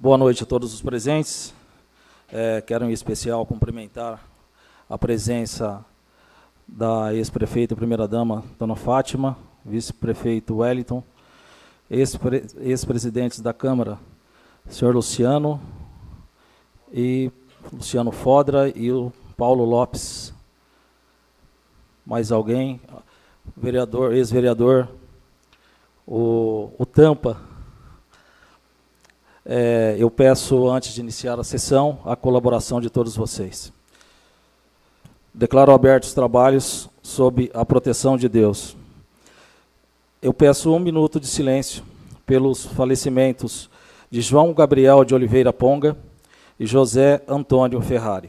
Boa noite a todos os presentes. Quero em especial cumprimentar a presença da ex-prefeita e primeira-dama, dona Fátima, vice-prefeito Wellington, ex-presidentes da Câmara, senhor Luciano Fodra e o Paulo Lopes. Mais alguém? Vereador, ex-vereador, o Tampa. Eu peço, antes de iniciar a sessão, a colaboração de todos vocês. Declaro abertos os trabalhos sob a proteção de Deus. Eu peço 1 minuto de silêncio pelos falecimentos de João Gabriel de Oliveira Ponga e José Antônio Ferrari.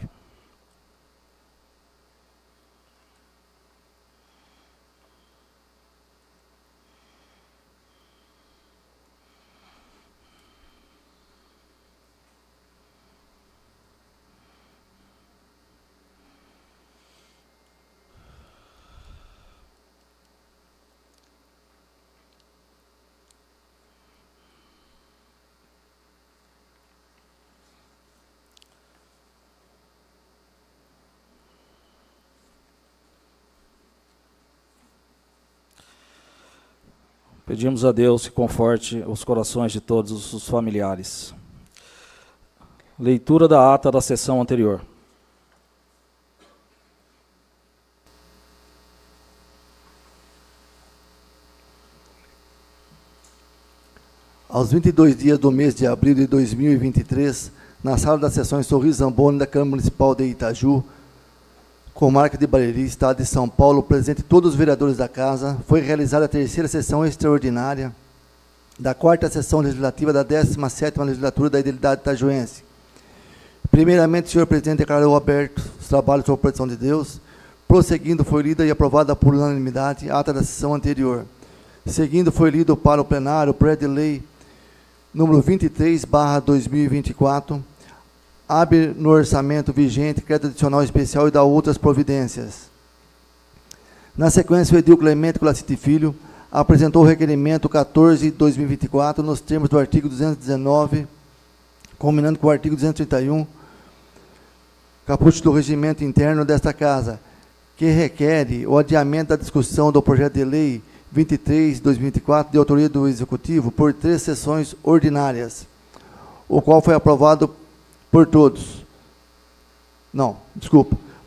Pedimos a Deus que conforte os corações de todos os familiares. Leitura da ata da sessão anterior. Aos 22 dias do mês de abril de 2023, na sala das sessões Sorriso Zamboni da Câmara Municipal de Itaju, comarca de Bariri, Estado de São Paulo, presente todos os vereadores da Casa, foi realizada a terceira sessão extraordinária da quarta sessão legislativa da 17ª legislatura da Idilidade Itajuense. Primeiramente, o senhor presidente declarou abertos os trabalhos sob a proteção de Deus. Prosseguindo, foi lida e aprovada por unanimidade a ata da sessão anterior. Seguindo, foi lido para o plenário o projeto de lei número 23/2024, abre no orçamento vigente, crédito adicional especial e dá outras providências. Na sequência, o edil Clemente Colacite Filho apresentou o requerimento 14/2024, nos termos do artigo 219, combinando com o artigo 231, caput do regimento interno desta Casa, que requer o adiamento da discussão do projeto de lei 23/2024, de autoria do Executivo, por 3 sessões ordinárias, o qual foi aprovado por todos. O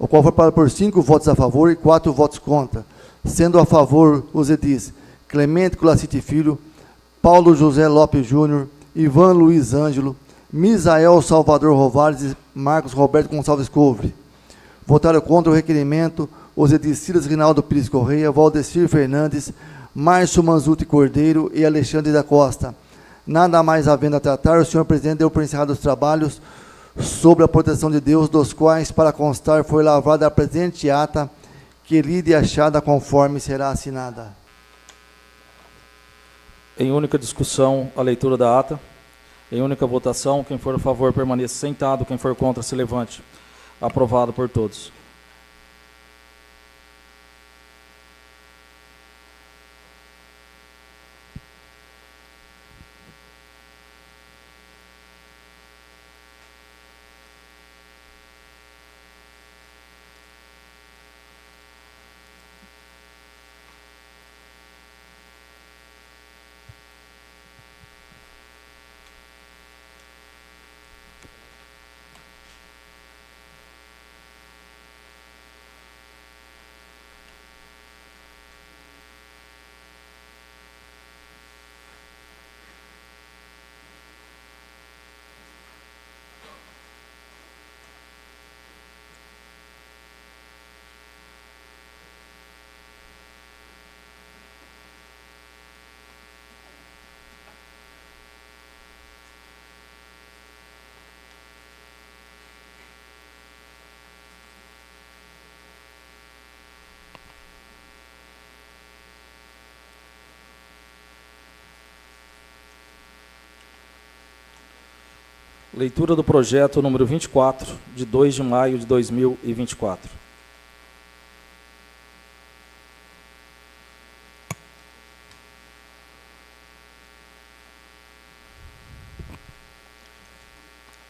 qual foi aprovado por 5 votos a favor e 4 votos contra, sendo a favor os edis Clemente Colacite Filho, Paulo José Lopes Júnior, Ivan Luiz Ângelo, Misael Salvador Rovares e Marcos Roberto Gonçalves Couvre. Votaram contra o requerimento os edis Silas Rinaldo Pires Correia, Valdecir Fernandes, Márcio Manzuti Cordeiro e Alexandre da Costa. Nada mais havendo a tratar, o senhor presidente deu por encerrado os trabalhos sobre a proteção de Deus, dos quais, para constar, foi lavrada a presente ata, que lida e achada conforme será assinada. Em única discussão, a leitura da ata. Em única votação, quem for a favor permaneça sentado, quem for contra se levante. Aprovado por todos. Leitura do projeto número 24, de 2 de maio de 2024.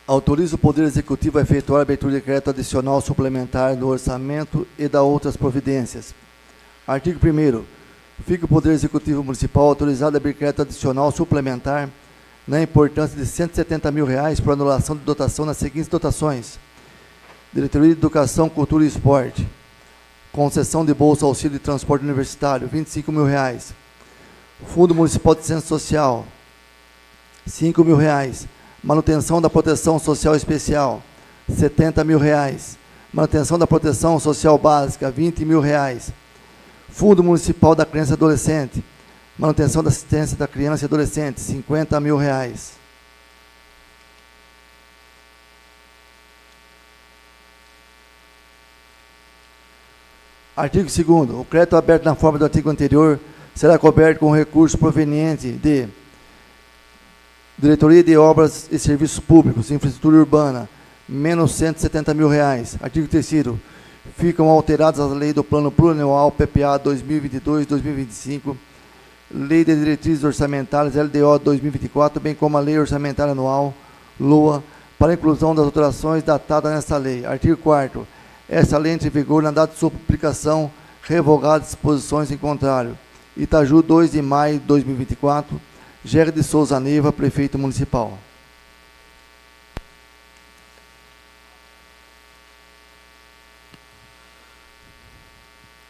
Autoriza o Poder Executivo a efetuar a abertura de decreto adicional suplementar no orçamento e da outras providências. Artigo 1º. Fica o Poder Executivo Municipal autorizado a abrir decreto adicional suplementar na importância de R$ 170 mil por anulação de dotação nas seguintes dotações: Diretoria de Educação, Cultura e Esporte, concessão de bolsa auxílio de transporte universitário, R$ 25 mil. Fundo Municipal de Ciência Social, R$ 5 mil. Manutenção da Proteção Social Especial, R$ 70 mil. Manutenção da Proteção Social Básica, R$ 20 mil. Fundo Municipal da Criança e Adolescente, manutenção da assistência da criança e adolescente, R$ 50 mil. Artigo 2º. O crédito aberto na forma do artigo anterior será coberto com recurso proveniente de Diretoria de Obras e Serviços Públicos, Infraestrutura Urbana, menos R$ 170 mil. Artigo 3º. Ficam alteradas as leis do Plano Plurianual PPA 2022-2025, Lei de Diretrizes Orçamentárias LDO 2024, bem como a Lei Orçamentária Anual, LOA, para a inclusão das alterações datadas nesta lei. Artigo 4º. Esta lei entra em vigor na data de sua publicação, revogadas disposições em contrário. Itaju, 2 de maio de 2024. Géry de Souza Neiva, Prefeito Municipal.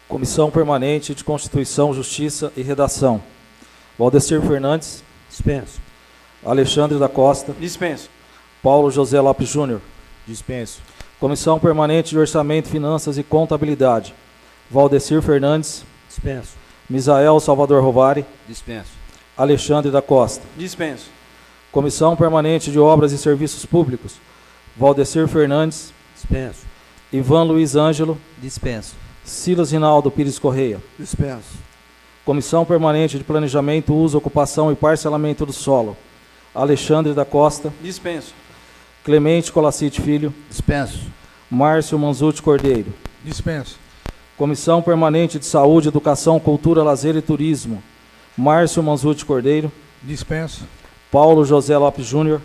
Comissão Permanente de Constituição, Justiça e Redação. Valdecir Fernandes. Dispenso. Alexandre da Costa. Dispenso. Paulo José Lopes Júnior. Dispenso. Comissão Permanente de Orçamento, Finanças e Contabilidade. Valdecir Fernandes. Dispenso. Misael Salvador Rovari. Dispenso. Alexandre da Costa. Dispenso. Comissão Permanente de Obras e Serviços Públicos. Valdecir Fernandes. Dispenso. Ivan Luiz Ângelo. Dispenso. Silas Rinaldo Pires Correia. Dispenso. Comissão Permanente de Planejamento, Uso, Ocupação e Parcelamento do Solo. Alexandre da Costa. Dispenso. Clemente Colacite Filho. Dispenso. Márcio Manzuti Cordeiro. Dispenso. Comissão Permanente de Saúde, Educação, Cultura, Lazer e Turismo. Márcio Manzuti Cordeiro. Dispenso. Paulo José Lopes Júnior.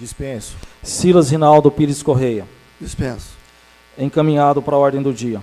Dispenso. Silas Rinaldo Pires Correia. Dispenso. Encaminhado para a ordem do dia.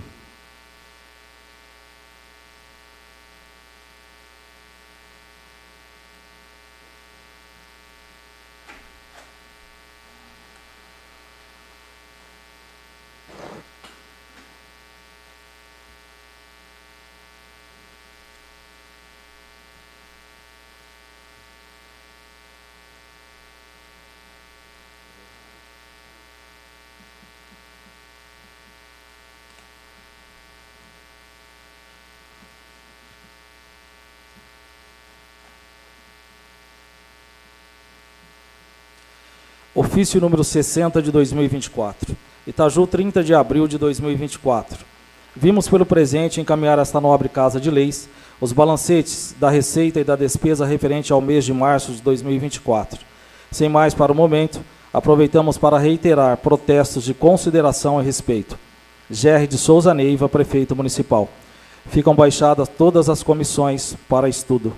Ofício número 60 de 2024. Itaju, 30 de abril de 2024. Vimos pelo presente encaminhar a esta nobre Casa de Leis os balancetes da receita e da despesa referente ao mês de março de 2024. Sem mais para o momento, aproveitamos para reiterar protestos de consideração e respeito. Géry de Souza Neiva, Prefeito Municipal. Ficam baixadas todas as comissões para estudo.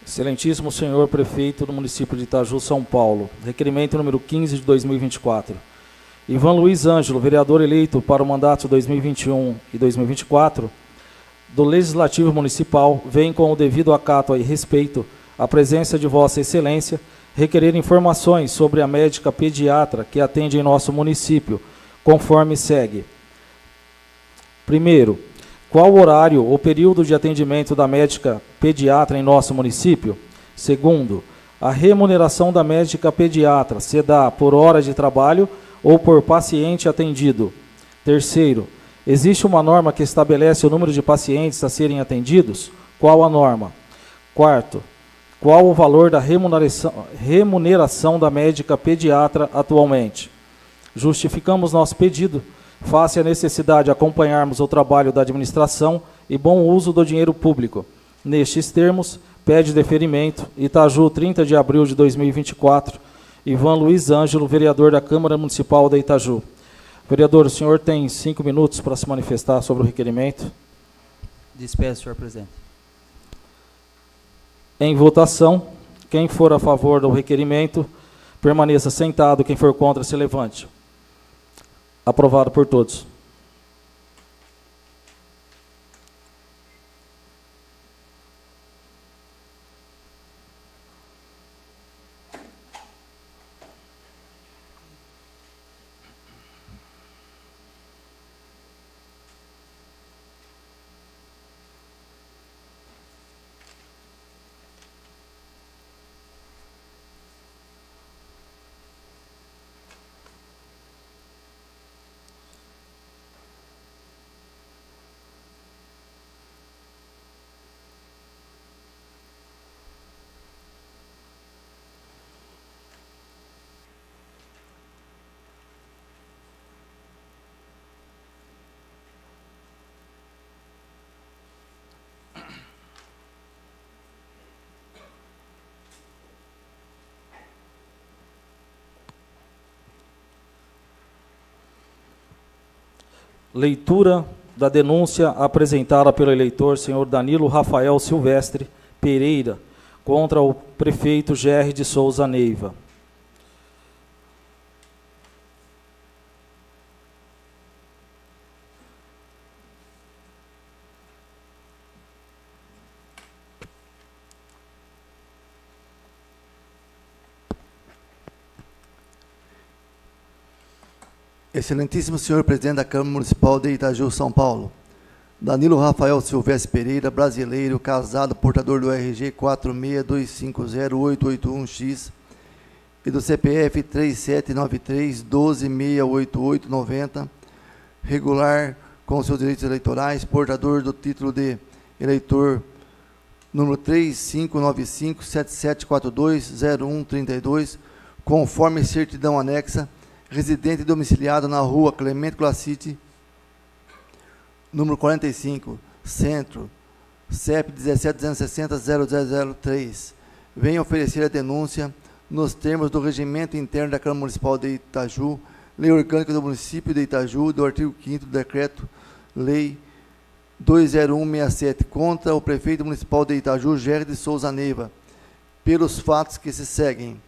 Excelentíssimo senhor prefeito do município de Itaju, São Paulo, requerimento número 15 de 2024. Ivan Luiz Ângelo, vereador eleito para o mandato 2021 e 2024, do Legislativo Municipal, vem com o devido acato e respeito à presença de Vossa Excelência, requerer informações sobre a médica pediatra que atende em nosso município, conforme segue. Primeiro, qual o horário ou período de atendimento da médica pediatra em nosso município? Segundo, a remuneração da médica pediatra se dá por hora de trabalho ou por paciente atendido. Terceiro, existe uma norma que estabelece o número de pacientes a serem atendidos? Qual a norma? Quarto, qual o valor da remuneração da médica pediatra atualmente? Justificamos nosso pedido face à necessidade de acompanharmos o trabalho da administração e bom uso do dinheiro público. Nestes termos, pede deferimento, Itaju, 30 de abril de 2024, Ivan Luiz Ângelo, vereador da Câmara Municipal da Itaju. Vereador, o senhor tem 5 minutos para se manifestar sobre o requerimento. Dispenso, senhor presidente. Em votação, quem for a favor do requerimento, permaneça sentado, quem for contra, se levante. Aprovado por todos. Leitura da denúncia apresentada pelo eleitor senhor Danilo Rafael Silvestre Pereira contra o prefeito Gerry de Souza Neiva. Excelentíssimo senhor presidente da Câmara Municipal de Itaju, São Paulo, Danilo Rafael Silvestre Pereira, brasileiro, casado, portador do RG 462508881X e do CPF 379312688890, regular com seus direitos eleitorais, portador do título de eleitor número 359577420132, conforme certidão anexa, residente domiciliado na rua Clemente Classite, número 45, Centro, CEP 17.260.0003. Venho oferecer a denúncia nos termos do regimento interno da Câmara Municipal de Itaju, Lei Orgânica do Município de Itaju, do artigo 5º do Decreto-Lei 20167, contra o prefeito municipal de Itaju, Gerry de Souza Neiva, pelos fatos que se seguem.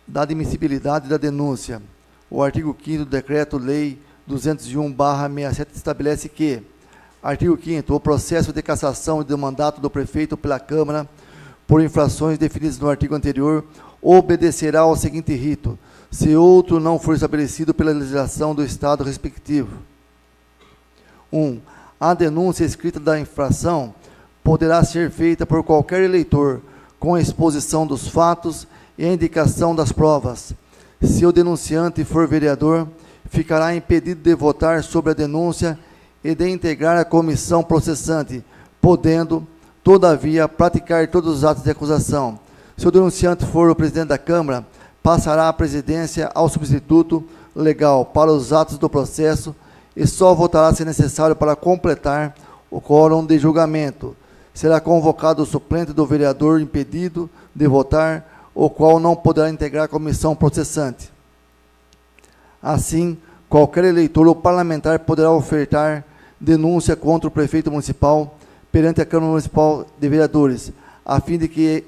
Da admissibilidade da denúncia. O artigo 5º do Decreto-Lei 201/67 estabelece que, artigo 5º, o processo de cassação do mandato do prefeito pela Câmara por infrações definidas no artigo anterior obedecerá ao seguinte rito, se outro não for estabelecido pela legislação do Estado respectivo. 1. A denúncia escrita da infração poderá ser feita por qualquer eleitor, com a exposição dos fatos e a indicação das provas. Se o denunciante for vereador, ficará impedido de votar sobre a denúncia e de integrar a comissão processante, podendo, todavia, praticar todos os atos de acusação. Se o denunciante for o presidente da Câmara, passará a presidência ao substituto legal para os atos do processo e só votará se necessário para completar o quórum de julgamento. Será convocado o suplente do vereador impedido de votar, o qual não poderá integrar a comissão processante. Assim, qualquer eleitor ou parlamentar poderá ofertar denúncia contra o prefeito municipal perante a Câmara Municipal de Vereadores, a fim de que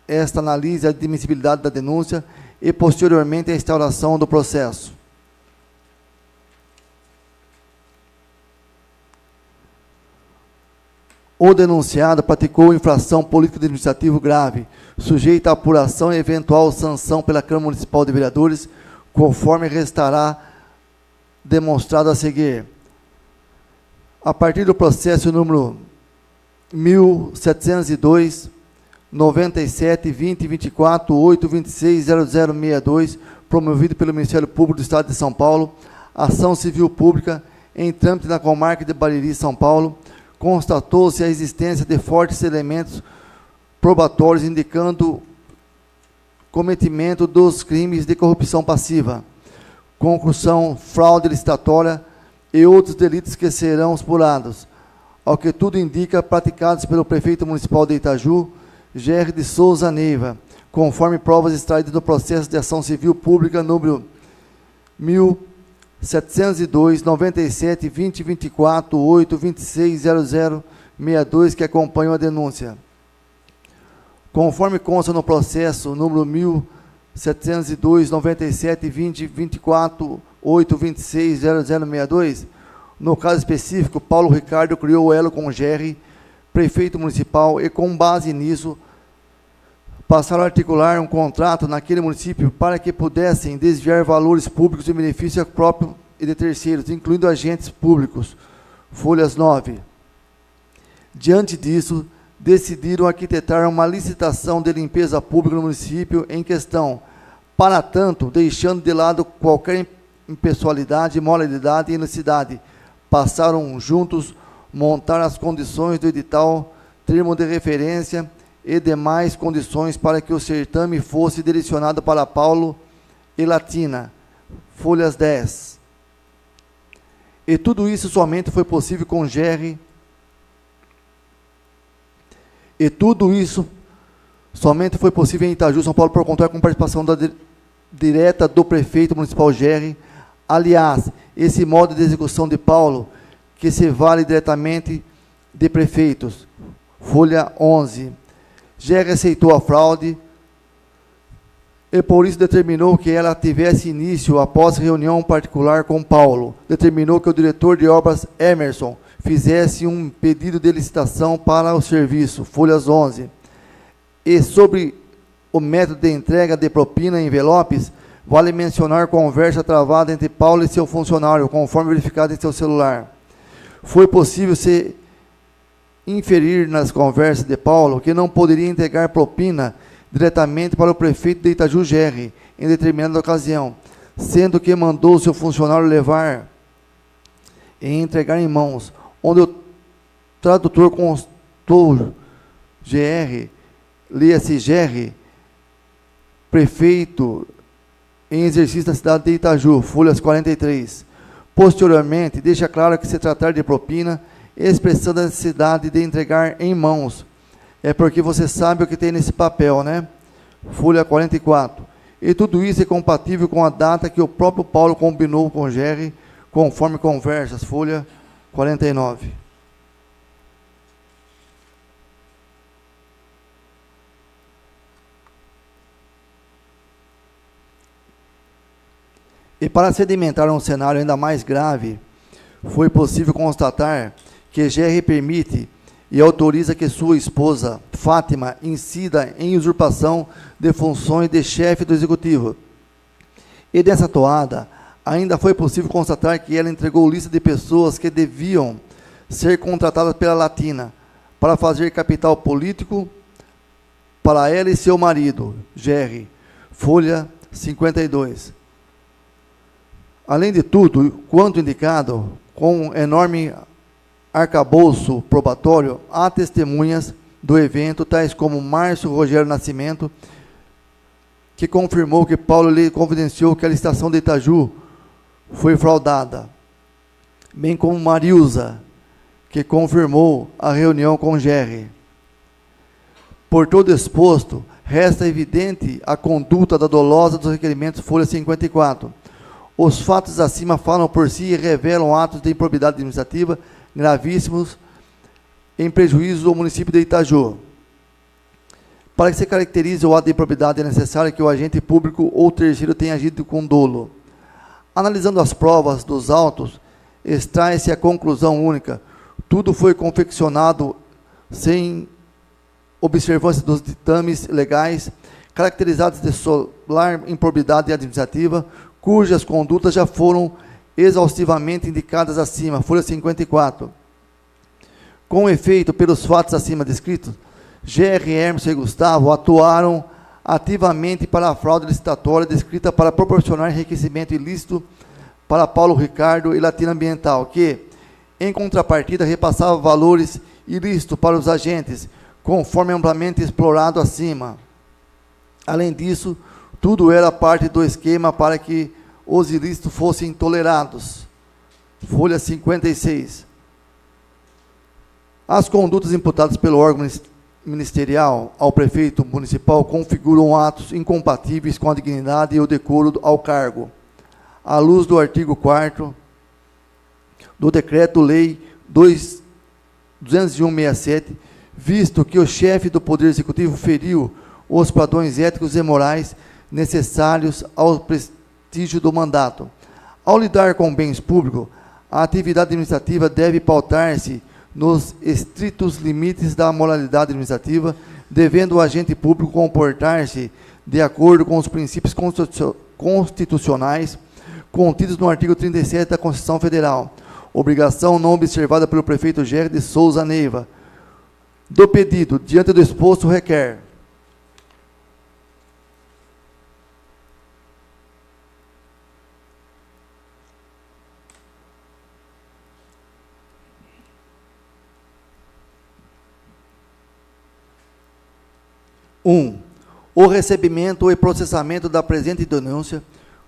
esta analise a admissibilidade da denúncia e, posteriormente, a instauração do processo. O denunciado praticou infração político-administrativa grave, sujeita a apuração e eventual sanção pela Câmara Municipal de Vereadores, conforme restará demonstrado a seguir. A partir do processo número 1702, 97, 20, 24, 8, 26, 0062, promovido pelo Ministério Público do Estado de São Paulo, ação civil pública em trâmite na comarca de Bariri, São Paulo, constatou-se a existência de fortes elementos probatórios indicando cometimento dos crimes de corrupção passiva, concussão, fraude licitatória e outros delitos que serão explorados, ao que tudo indica, praticados pelo prefeito municipal de Itaju, Gerry de Souza Neiva, conforme provas extraídas do processo de ação civil pública número 1702, 97, 2024, 8, 26, 0062, que acompanham a denúncia. Conforme consta no processo número 1702, 97, 20, 24, 8, 26, 0062, no caso específico, Paulo Ricardo criou o elo com Gerry, prefeito municipal, e com base nisso, passaram a articular um contrato naquele município para que pudessem desviar valores públicos em benefício próprio e de terceiros, incluindo agentes públicos. Folhas 9. Diante disso, decidiram arquitetar uma licitação de limpeza pública no município em questão, para tanto, deixando de lado qualquer impessoalidade, moralidade e inicidade. Passaram juntos montar as condições do edital, termo de referência e demais condições para que o certame fosse direcionado para Paulo e Latina. Folhas 10. E tudo isso somente foi possível com Gerry. E tudo isso somente foi possível em Itaju, São Paulo, por contar com participação direta do prefeito municipal Gerry. Aliás, esse modo de execução de Paulo, que se vale diretamente de prefeitos. Folha 11. Gerry aceitou a fraude e por isso determinou que ela tivesse início após reunião particular com Paulo. Determinou que o diretor de obras, Emerson, fizesse um pedido de licitação para o serviço. Folhas 11. E sobre o método de entrega de propina em envelopes, vale mencionar conversa travada entre Paulo e seu funcionário, conforme verificado em seu celular. Foi possível se inferir nas conversas de Paulo que não poderia entregar propina diretamente para o prefeito de Itaju, Gerry, em determinada ocasião, sendo que mandou seu funcionário levar e entregar em mãos, onde o tradutor constou GR, lia-se Gerry, prefeito em exercício da cidade de Itaju, folhas 43. Posteriormente, deixa claro que se tratar de propina, expressando a necessidade de entregar em mãos. É porque você sabe o que tem nesse papel, né? Folha 44. E tudo isso é compatível com a data que o próprio Paulo combinou com Gerry, conforme conversas. Folha 49. E para sedimentar um cenário ainda mais grave, foi possível constatar que Gerry permite e autoriza que sua esposa, Fátima, incida em usurpação de funções de chefe do executivo. E dessa toada, ainda foi possível constatar que ela entregou lista de pessoas que deviam ser contratadas pela Latina para fazer capital político para ela e seu marido, Gerry. Folha 52. Além de tudo, quanto indicado, com enorme arcabouço probatório, há testemunhas do evento, tais como Márcio Rogério Nascimento, que confirmou que Paulo lhe confidenciou que a licitação de Itaju foi fraudada, bem como Marilza, que confirmou a reunião com Gerry. Por todo exposto, resta evidente a conduta da dolosa dos requerimentos, folha 54. Os fatos acima falam por si e revelam atos de improbidade administrativa gravíssimos em prejuízo ao município de Itaju. Para que se caracterize o ato de improbidade, é necessário que o agente público ou terceiro tenha agido com dolo. Analisando as provas dos autos, extrai-se a conclusão única: tudo foi confeccionado sem observância dos ditames legais, caracterizados de solar improbidade administrativa, cujas condutas já foram exaustivamente indicadas acima, folha 54. Com efeito, pelos fatos acima descritos, Gerry, Hermes e Gustavo atuaram ativamente para a fraude licitatória descrita para proporcionar enriquecimento ilícito para Paulo Ricardo e Latina Ambiental, que, em contrapartida, repassava valores ilícitos para os agentes, conforme amplamente explorado acima. Além disso, tudo era parte do esquema para que os ilícitos fossem tolerados. Folha 56. As condutas imputadas pelo órgão ministerial ao prefeito municipal configuram atos incompatíveis com a dignidade e o decoro ao cargo, à luz do artigo 4º do Decreto-Lei 201/67, visto que o chefe do Poder Executivo feriu os padrões éticos e morais necessários ao prestígio do mandato. Ao lidar com bens públicos, a atividade administrativa deve pautar-se nos estritos limites da moralidade administrativa, devendo o agente público comportar-se de acordo com os princípios constitucionais contidos no artigo 37 da Constituição Federal, obrigação não observada pelo prefeito Gerry de Souza Neiva. Do pedido, diante do exposto, requer: o recebimento e processamento da presente denúncia,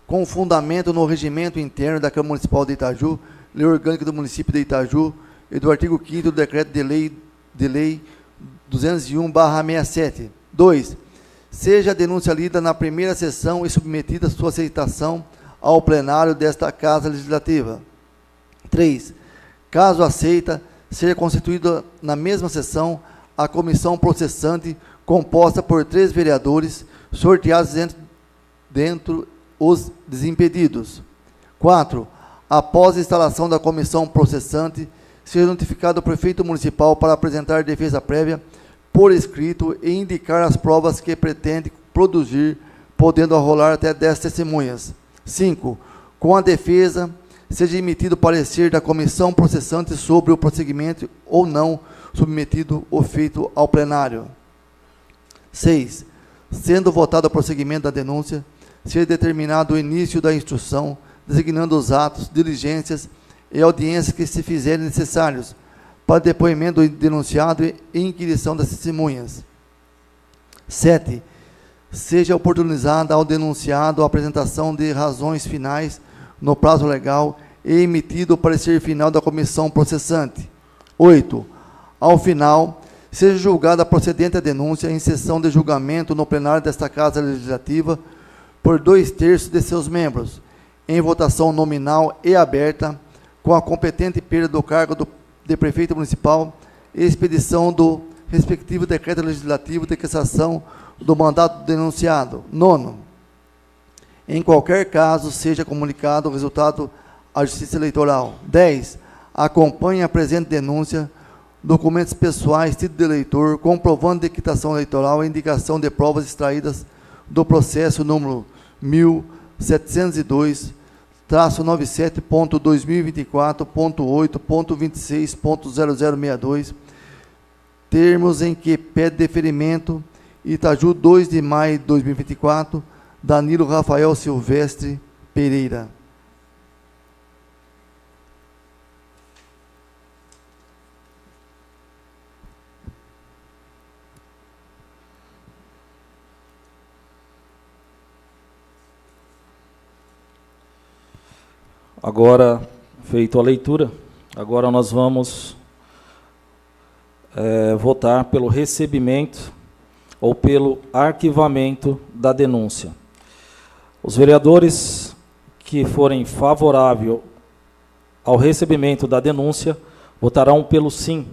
com fundamento no regimento interno da Câmara Municipal de Itaju, Lei Orgânica do Município de Itaju e do artigo 5º do Decreto de Lei 201/67. 2. Seja a denúncia lida na primeira sessão e submetida sua aceitação ao plenário desta Casa Legislativa. 3. Caso aceita, seja constituída na mesma sessão a comissão processante, composta por 3 vereadores, sorteados dentro os desimpedidos. 4. Após a instalação da comissão processante, seja notificado o prefeito municipal para apresentar defesa prévia por escrito e indicar as provas que pretende produzir, podendo arrolar até 10 testemunhas. 5. Com a defesa, seja emitido parecer da comissão processante sobre o prosseguimento ou não submetido o feito ao plenário. 6. Sendo votado o prosseguimento da denúncia, seja determinado o início da instrução, designando os atos, diligências e audiências que se fizerem necessários para depoimento do denunciado e inquirição das testemunhas. 7. Seja oportunizada ao denunciado a apresentação de razões finais no prazo legal e emitido o parecer final da comissão processante. 8. Ao final, seja julgada procedente a denúncia em sessão de julgamento no plenário desta Casa Legislativa por 2/3 de seus membros, em votação nominal e aberta, com a competente perda do cargo de prefeito municipal e expedição do respectivo decreto legislativo de cassação do mandato do denunciado. 9. Em qualquer caso, seja comunicado o resultado à Justiça Eleitoral. 10. Acompanhe a presente denúncia documentos pessoais, título de eleitor, comprovando de quitação eleitoral e indicação de provas extraídas do processo número 1702/97.2024.8.26.0062, termos em que pede deferimento, Itaju, 2 de maio de 2024, Danilo Rafael Silvestre Pereira. Agora, feito a leitura, agora nós vamos votar pelo recebimento ou pelo arquivamento da denúncia. Os vereadores que forem favoráveis ao recebimento da denúncia, votarão pelo sim.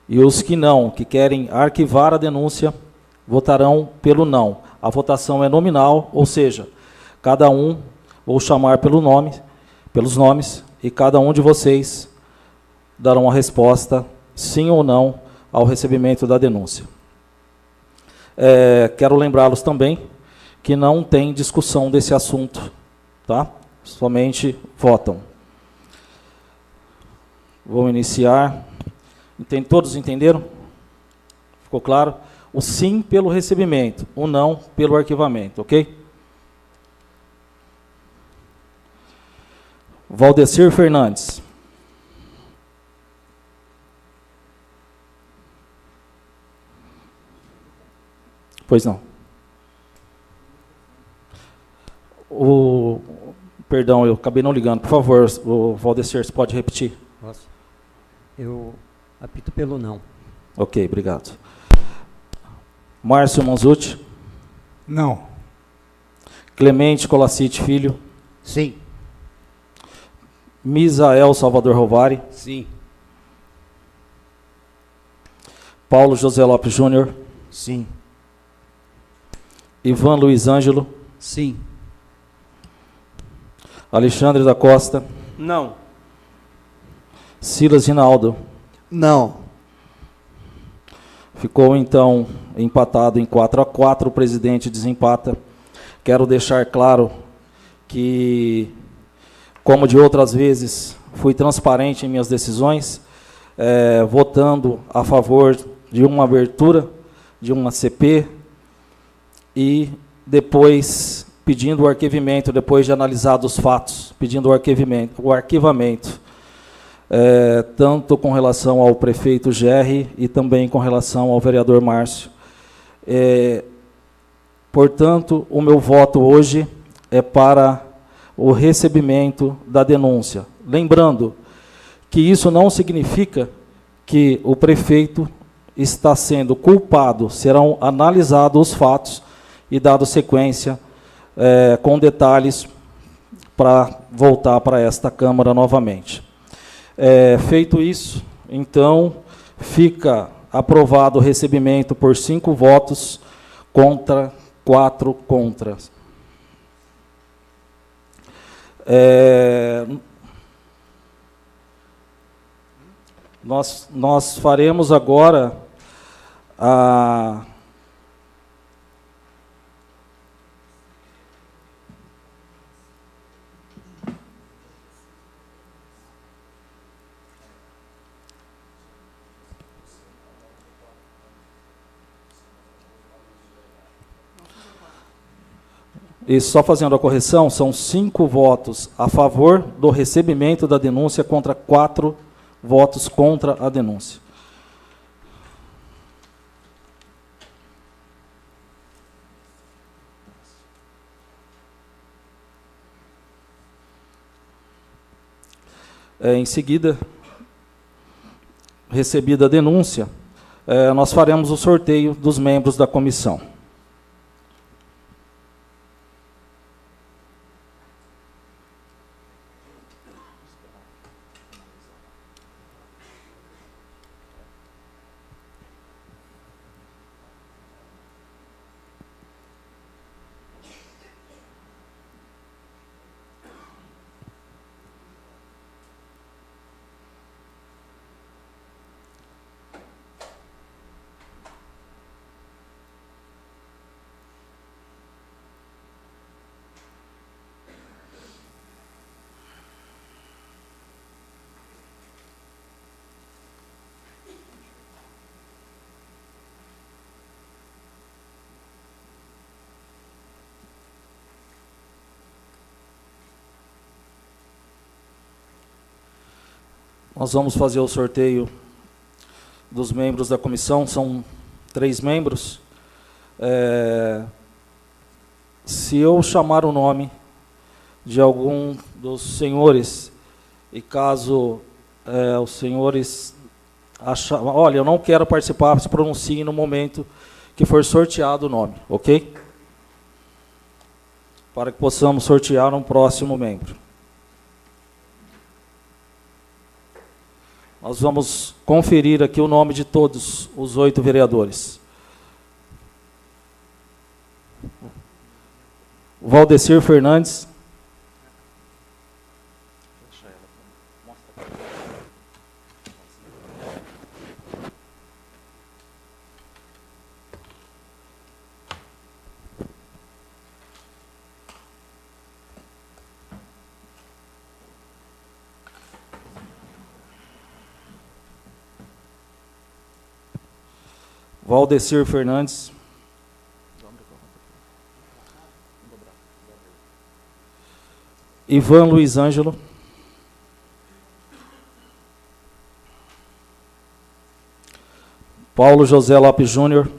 E os que não, que querem arquivar a denúncia, votarão pelo não. A votação é nominal, ou seja, cada um, vou chamar pelos nomes, e cada um de vocês darão a resposta sim ou não ao recebimento da denúncia. Quero lembrá-los também que não tem discussão desse assunto, tá? Somente votam. Vou iniciar. Todos entenderam? Ficou claro? O sim pelo recebimento, o não pelo arquivamento, ok? Valdecir Fernandes. Pois não. Perdão, eu acabei não ligando. Por favor, o Valdecir, você pode repetir? Posso? Eu apito pelo não. Ok, obrigado. Márcio Manzucci. Não. Clemente Colacite Filho. Sim. Misael Salvador Rovari. Sim. Paulo José Lopes Júnior. Sim. Ivan Luiz Ângelo. Sim. Alexandre da Costa. Não. Silas Rinaldo. Não. Ficou, então, empatado em 4-4. O presidente desempata. Quero deixar claro que, como de outras vezes, fui transparente em minhas decisões, votando a favor de uma abertura de uma CP e depois pedindo o arquivamento, depois de analisados os fatos, pedindo o arquivamento, tanto com relação ao prefeito Gerry e também com relação ao vereador Márcio. Portanto, o meu voto hoje é para o recebimento da denúncia. Lembrando que isso não significa que o prefeito está sendo culpado. Serão analisados os fatos e dado sequência com detalhes para voltar para esta Câmara novamente. Feito isso, então, fica aprovado o recebimento por 5 votos contra 4 contras. Nós faremos agora a... E só fazendo a correção, são 5 votos a favor do recebimento da denúncia contra 4 votos contra a denúncia. Em seguida, recebida a denúncia, nós faremos o sorteio dos membros da comissão. Nós vamos fazer o sorteio dos membros da comissão, são 3 membros. Se eu chamar o nome de algum dos senhores, e caso os senhores acharem, olha, eu não quero participar, se pronunciem no momento que for sorteado o nome, ok? Para que possamos sortear um próximo membro. Nós vamos conferir aqui o nome de todos os 8 vereadores. Valdecir Fernandes. Valdecir Fernandes. Ivan Luiz Ângelo. Paulo José Lopes Júnior.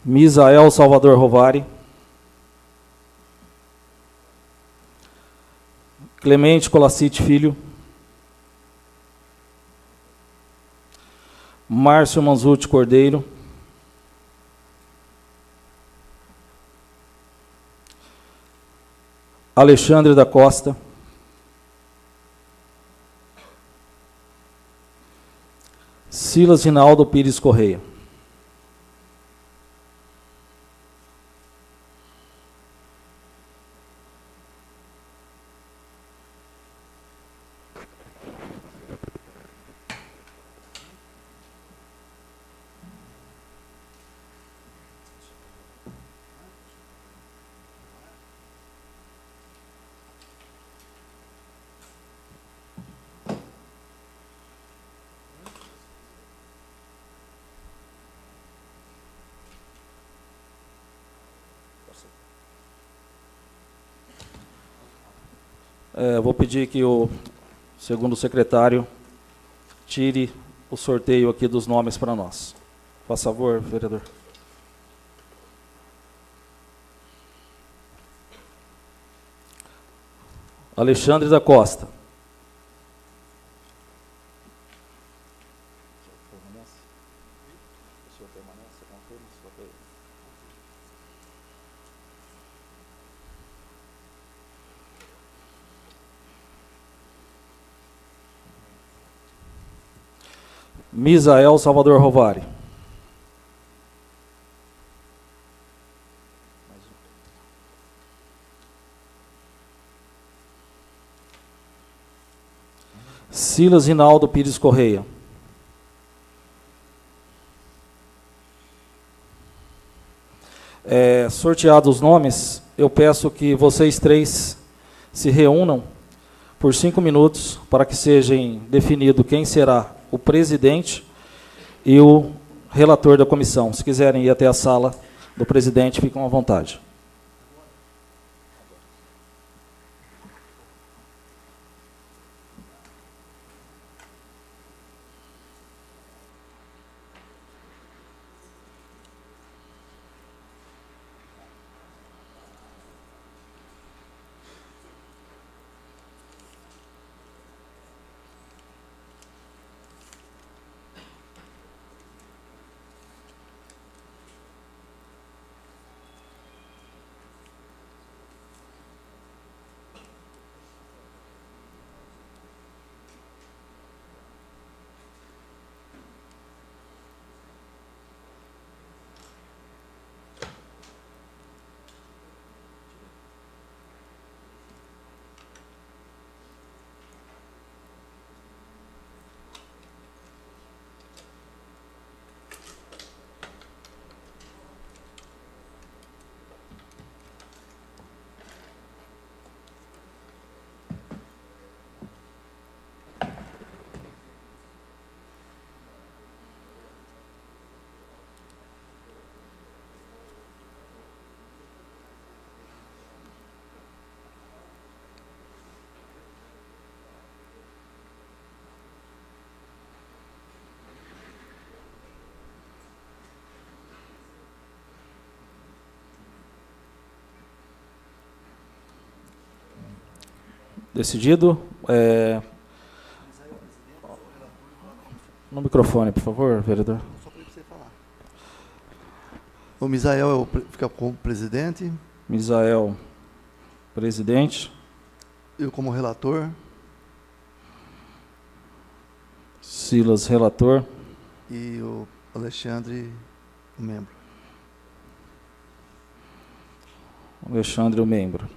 Misael Salvador Rovari. Clemente Colacite Filho. Márcio Manzuti Cordeiro. Alexandre da Costa. Silas Rinaldo Pires Correia. Vou pedir que o segundo secretário tire o sorteio aqui dos nomes para nós. Por favor, vereador. Alexandre da Costa. Misael Salvador Rovari. Silas Rinaldo Pires Correia. Sorteados os nomes, eu peço que vocês três se reúnam por 5 minutos para que seja definido quem será o presidente e o relator da comissão. Se quiserem ir até a sala do presidente, fiquem à vontade. Decidido. No microfone, por favor, vereador. Só para você falar. O Misael fica como presidente. Misael, presidente. Eu como relator. Silas, relator. E o Alexandre, membro. Alexandre, o membro.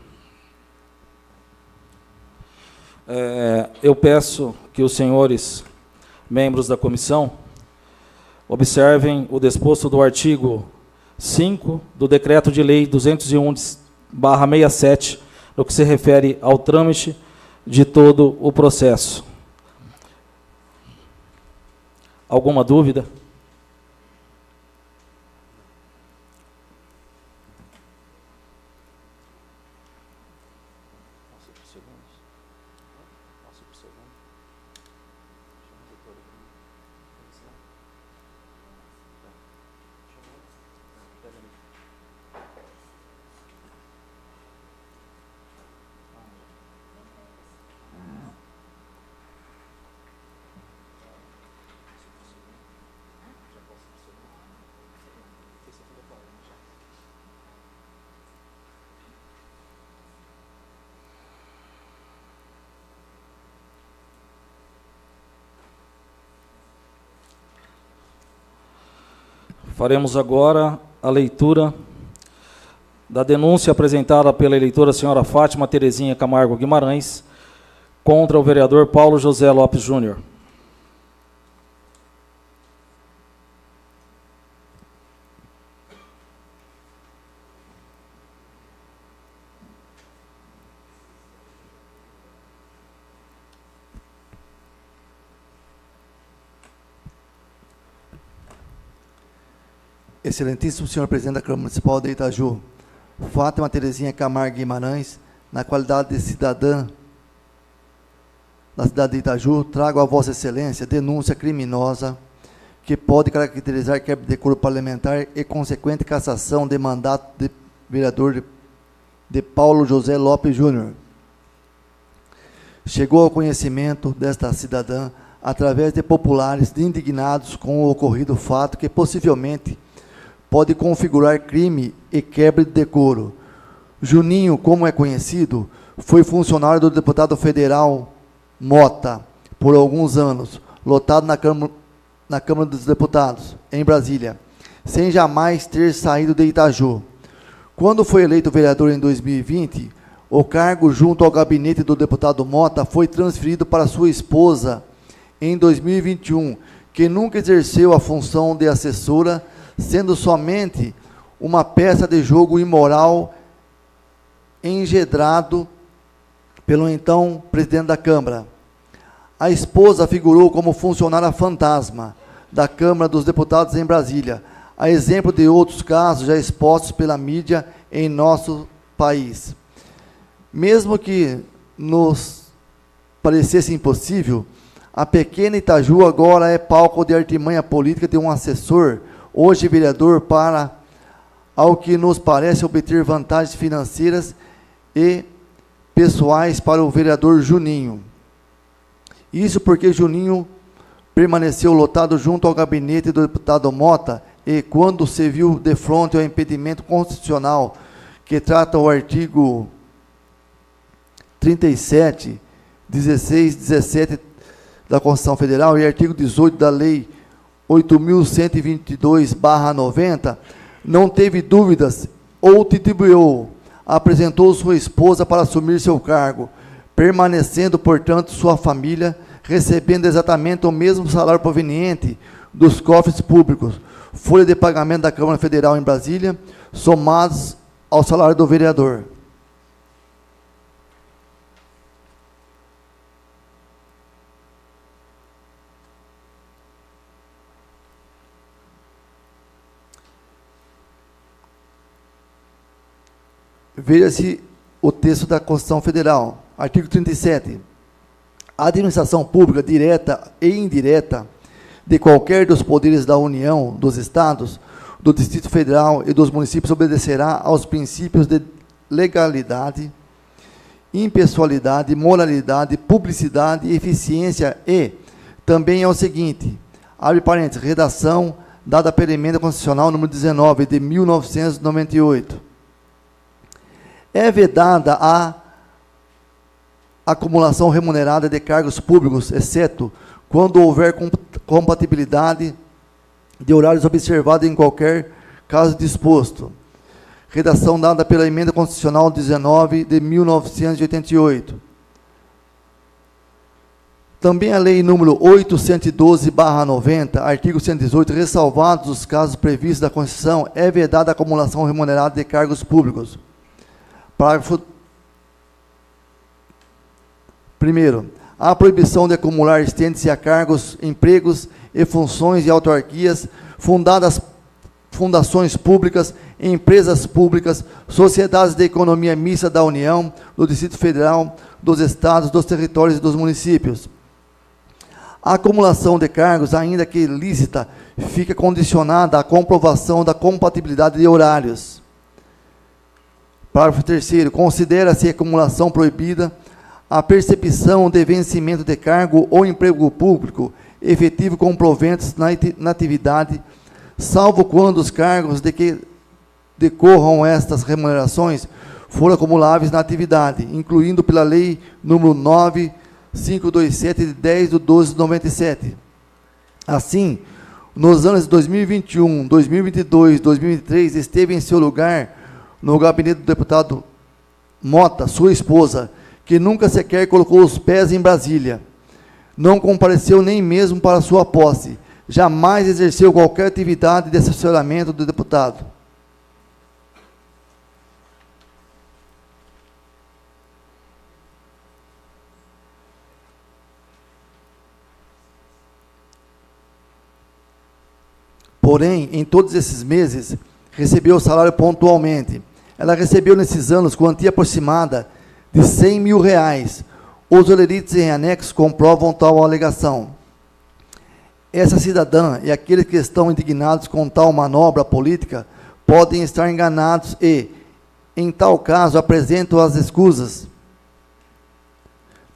Eu peço que os senhores membros da comissão observem o disposto do artigo 5 do Decreto de Lei 201/67, no que se refere ao trâmite de todo o processo. Alguma dúvida? Faremos agora a leitura da denúncia apresentada pela eleitora senhora Fátima Terezinha Camargo Guimarães contra o vereador Paulo José Lopes Júnior. Excelentíssimo senhor presidente da Câmara Municipal de Itaju, Fátima Terezinha Camargo Guimarães, na qualidade de cidadã da cidade de Itaju, trago a vossa excelência denúncia criminosa que pode caracterizar quebra de decoro parlamentar e consequente cassação de mandato de vereador de Paulo José Lopes Júnior. Chegou ao conhecimento desta cidadã através de populares indignados com o ocorrido fato que possivelmente pode configurar crime e quebra de decoro. Juninho, como é conhecido, foi funcionário do deputado federal Mota por alguns anos, lotado na Câmara dos Deputados, em Brasília, sem jamais ter saído de Itaju. Quando foi eleito vereador em 2020, o cargo junto ao gabinete do deputado Mota foi transferido para sua esposa em 2021, que nunca exerceu a função de assessora, sendo somente uma peça de jogo imoral engendrado pelo então presidente da Câmara. A esposa figurou como funcionária fantasma da Câmara dos Deputados em Brasília, a exemplo de outros casos já expostos pela mídia em nosso país. Mesmo que nos parecesse impossível, a pequena Itaju agora é palco de artimanha política de um assessor, hoje vereador, para, ao que nos parece, obter vantagens financeiras e pessoais para o vereador Juninho. Isso porque Juninho permaneceu lotado junto ao gabinete do deputado Mota e, quando se viu de frente ao impedimento constitucional que trata o artigo 37, 16, 17 da Constituição Federal e artigo 18 da Lei 8.122/90, não teve dúvidas ou titubeou, apresentou sua esposa para assumir seu cargo, permanecendo, portanto, sua família, recebendo exatamente o mesmo salário proveniente dos cofres públicos, folha de pagamento da Câmara Federal em Brasília, somados ao salário do vereador. Veja-se o texto da Constituição Federal, artigo 37. A administração pública, direta e indireta, de qualquer dos poderes da União, dos Estados, do Distrito Federal e dos municípios obedecerá aos princípios de legalidade, impessoalidade, moralidade, publicidade e eficiência e também é o seguinte, abre parênteses, redação dada pela Emenda Constitucional número 19 de 1998. É vedada a acumulação remunerada de cargos públicos, exceto quando houver compatibilidade de horários observados em qualquer caso disposto. Redação dada pela Emenda Constitucional 19 de 1988. Também a Lei número 812/90, artigo 118, ressalvados os casos previstos da Constituição, é vedada a acumulação remunerada de cargos públicos. Parágrafo 1º. A proibição de acumular estende-se a cargos, empregos e funções de autarquias, fundações públicas, empresas públicas, sociedades de economia mista da União, do Distrito Federal, dos estados, dos territórios e dos municípios. A acumulação de cargos, ainda que lícita, fica condicionada à comprovação da compatibilidade de horários. Parágrafo 3º. Considera-se acumulação proibida a percepção de vencimento de cargo ou emprego público efetivo com proventos na atividade, salvo quando os cargos de que decorram estas remunerações foram acumuláveis na atividade, incluindo pela Lei nº 9527, de 10/12/97. Assim, nos anos de 2021, 2022, 2023, esteve em seu lugar, no gabinete do deputado Mota, sua esposa, que nunca sequer colocou os pés em Brasília. Não compareceu nem mesmo para sua posse. Jamais exerceu qualquer atividade de assessoramento do deputado. Porém, em todos esses meses, recebeu o salário pontualmente. Ela recebeu nesses anos quantia aproximada de R$100 mil. Os olerites em anexo comprovam tal alegação. Essa cidadã e aqueles que estão indignados com tal manobra política podem estar enganados e, em tal caso, apresentam as escusas.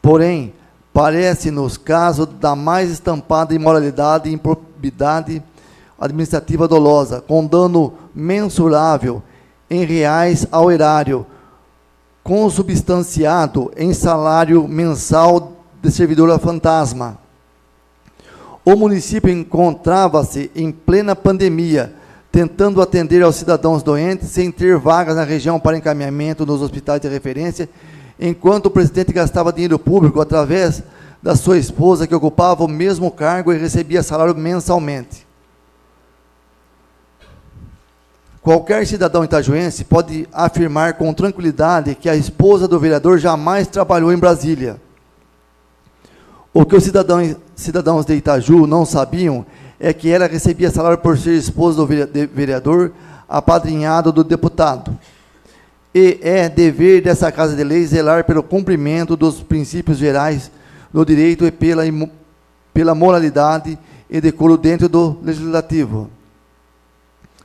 Porém, parece-nos caso da mais estampada imoralidade e improbidade administrativa dolosa, com dano mensurável em reais ao erário, consubstanciado em salário mensal de servidora fantasma. O município encontrava-se em plena pandemia, tentando atender aos cidadãos doentes, sem ter vagas na região para encaminhamento nos hospitais de referência, enquanto o presidente gastava dinheiro público através da sua esposa, que ocupava o mesmo cargo e recebia salário mensalmente. Qualquer cidadão itajuense pode afirmar com tranquilidade que a esposa do vereador jamais trabalhou em Brasília. O que os cidadãos de Itaju não sabiam é que ela recebia salário por ser esposa do vereador, apadrinhado do deputado. E é dever dessa Casa de Leis zelar pelo cumprimento dos princípios gerais do direito e pela moralidade e decoro dentro do Legislativo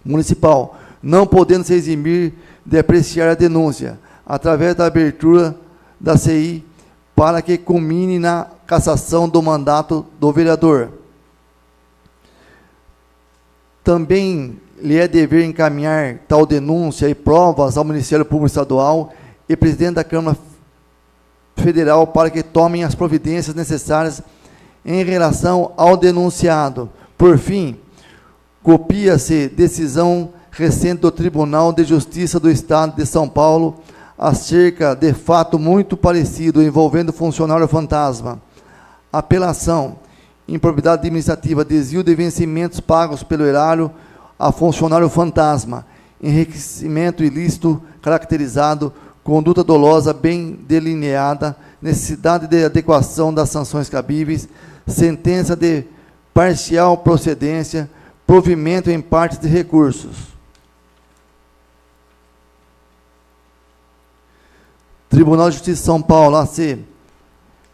Municipal, não podendo se eximir de apreciar a denúncia, através da abertura da CI, para que culmine na cassação do mandato do vereador. Também lhe é dever encaminhar tal denúncia e provas ao Ministério Público Estadual e presidente da Câmara Federal para que tomem as providências necessárias em relação ao denunciado. Por fim, copia-se decisão recente do Tribunal de Justiça do Estado de São Paulo acerca de fato muito parecido envolvendo funcionário fantasma. Apelação, improbidade administrativa, desvio de vencimentos pagos pelo erário a funcionário fantasma, enriquecimento ilícito caracterizado, conduta dolosa bem delineada, necessidade de adequação das sanções cabíveis, sentença de parcial procedência, provimento em parte de recursos. Tribunal de Justiça de São Paulo, AC,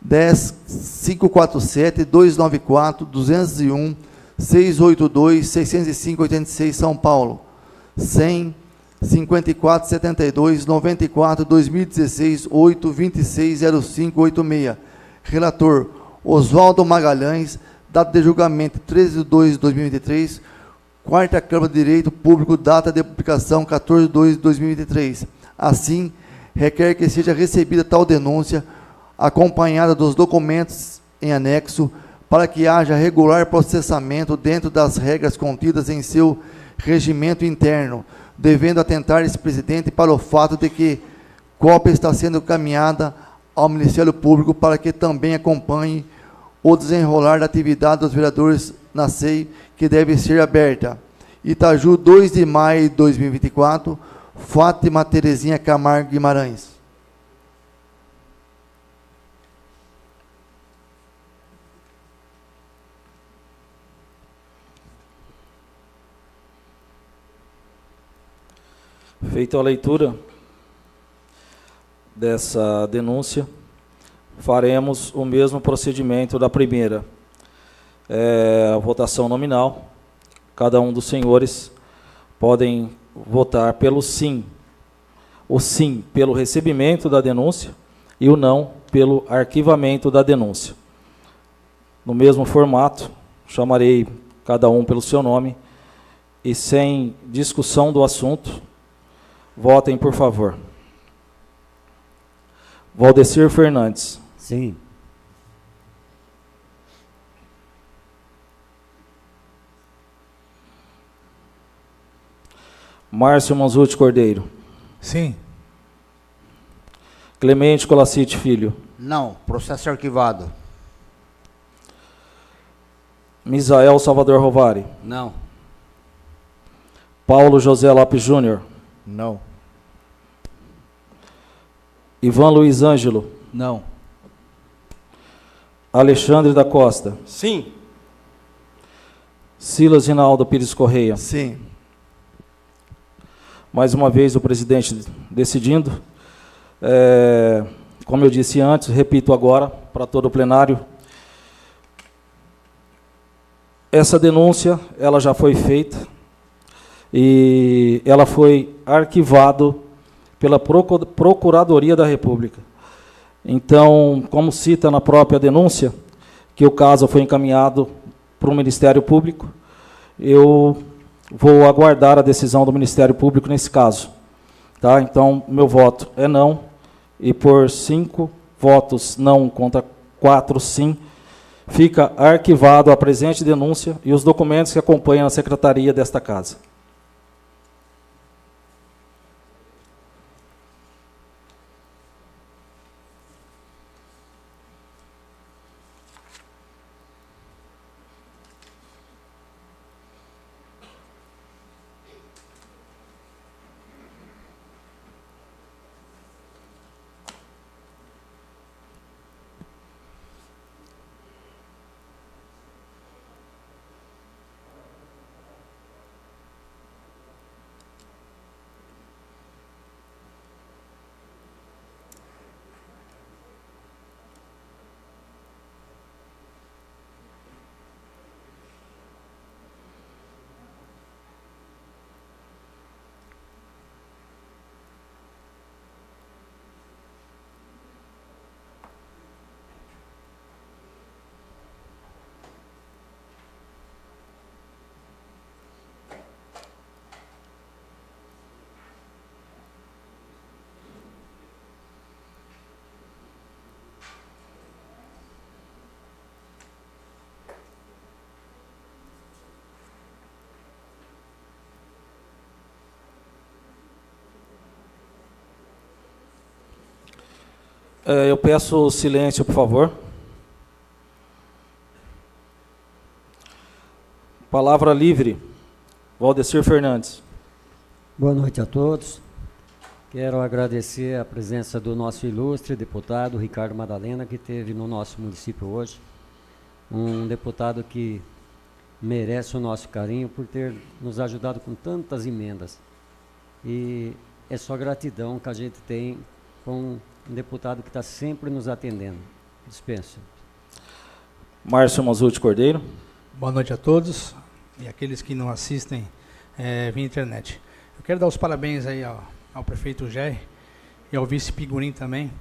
10.547, 294, 201, 682, 605, 86, São Paulo, 100, 54, 72, 94, 2016, 8, 26, 05, 86. Relator, Oswaldo Magalhães, data de julgamento 13/2/2023, Quarta Câmara de Direito Público, data de publicação 14/2/2023. Assim, requer que seja recebida tal denúncia, acompanhada dos documentos em anexo, para que haja regular processamento dentro das regras contidas em seu regimento interno, devendo atentar esse presidente para o fato de que cópia está sendo encaminhada ao Ministério Público para que também acompanhe o desenrolar da atividade dos vereadores na SEI, que deve ser aberta. Itaju, 2 de maio de 2024, Fátima Terezinha Camargo Guimarães. Feita a leitura dessa denúncia, faremos o mesmo procedimento da primeira. A votação nominal. Cada um dos senhores podem votar pelo sim. O sim pelo recebimento da denúncia e o não pelo arquivamento da denúncia. No mesmo formato, chamarei cada um pelo seu nome e, sem discussão do assunto, votem, por favor. Valdecir Fernandes. Sim. Márcio Manzuti Cordeiro. Sim. Clemente Colacite Filho. Não. Processo arquivado. Misael Salvador Rovari. Não. Paulo José Lopes Júnior. Não. Ivan Luiz Ângelo. Não. Alexandre da Costa. Sim. Silas Rinaldo Pires Correia. Sim. Mais uma vez o presidente decidindo. Como eu disse antes, repito agora para todo o plenário. Essa denúncia, ela já foi feita e ela foi arquivada pela Procuradoria da República. Então, como cita na própria denúncia, que o caso foi encaminhado para o Ministério Público, eu vou aguardar a decisão do Ministério Público nesse caso. Tá? Então, meu voto é não, e por 5 votos não contra 4 sim, fica arquivado a presente denúncia e os documentos que acompanham a secretaria desta casa. Eu peço silêncio, por favor. Palavra livre, Valdecir Fernandes. Boa noite a todos. Quero agradecer a presença do nosso ilustre deputado Ricardo Madalena, que esteve no nosso município hoje. Um deputado que merece o nosso carinho por ter nos ajudado com tantas emendas. E é só gratidão que a gente tem com um deputado que está sempre nos atendendo. Dispenso. Márcio Manzuti Cordeiro. Boa noite a todos e aqueles que não assistem via internet. Eu quero dar os parabéns aí ao prefeito Jair e ao vice Pigurim também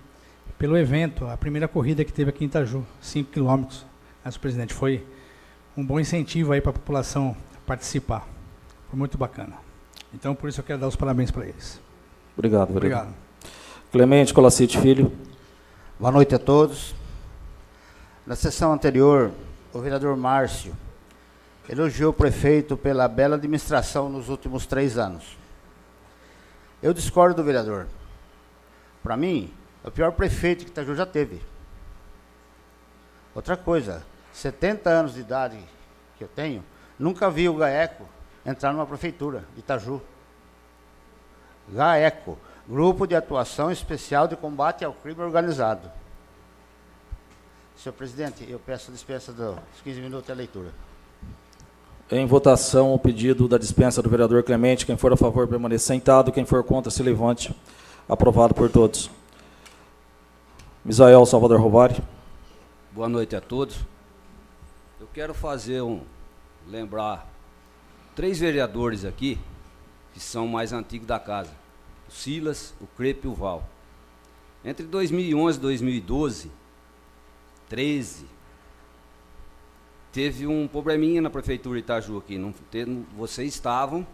pelo evento, a primeira corrida que teve aqui em Itaju, 5 quilômetros. Nosso presidente, foi um bom incentivo aí para a população participar. Foi muito bacana. Então, por isso eu quero dar os parabéns para eles. Obrigado, vereador. Obrigado. Clemente Colacite Filho. Boa noite a todos. Na sessão anterior, o vereador Márcio elogiou o prefeito pela bela administração nos últimos 3 anos. Eu discordo do vereador. Para mim, é o pior prefeito que Itaju já teve. Outra coisa, 70 anos de idade que eu tenho, nunca vi o GAECO entrar numa prefeitura de Itaju. GAECO, Grupo de Atuação Especial de Combate ao Crime Organizado. Senhor presidente, eu peço a dispensa dos 15 minutos da leitura. Em votação, o pedido da dispensa do vereador Clemente. Quem for a favor, permaneça sentado. Quem for contra, se levante. Aprovado por todos. Misael Salvador Rovari. Boa noite a todos. Eu quero lembrar 3 vereadores aqui que são mais antigos da casa: o Silas, o Crepe e o Val. Entre 2011 e 2012, 13, teve um probleminha na prefeitura de Itaju aqui. Vocês estavam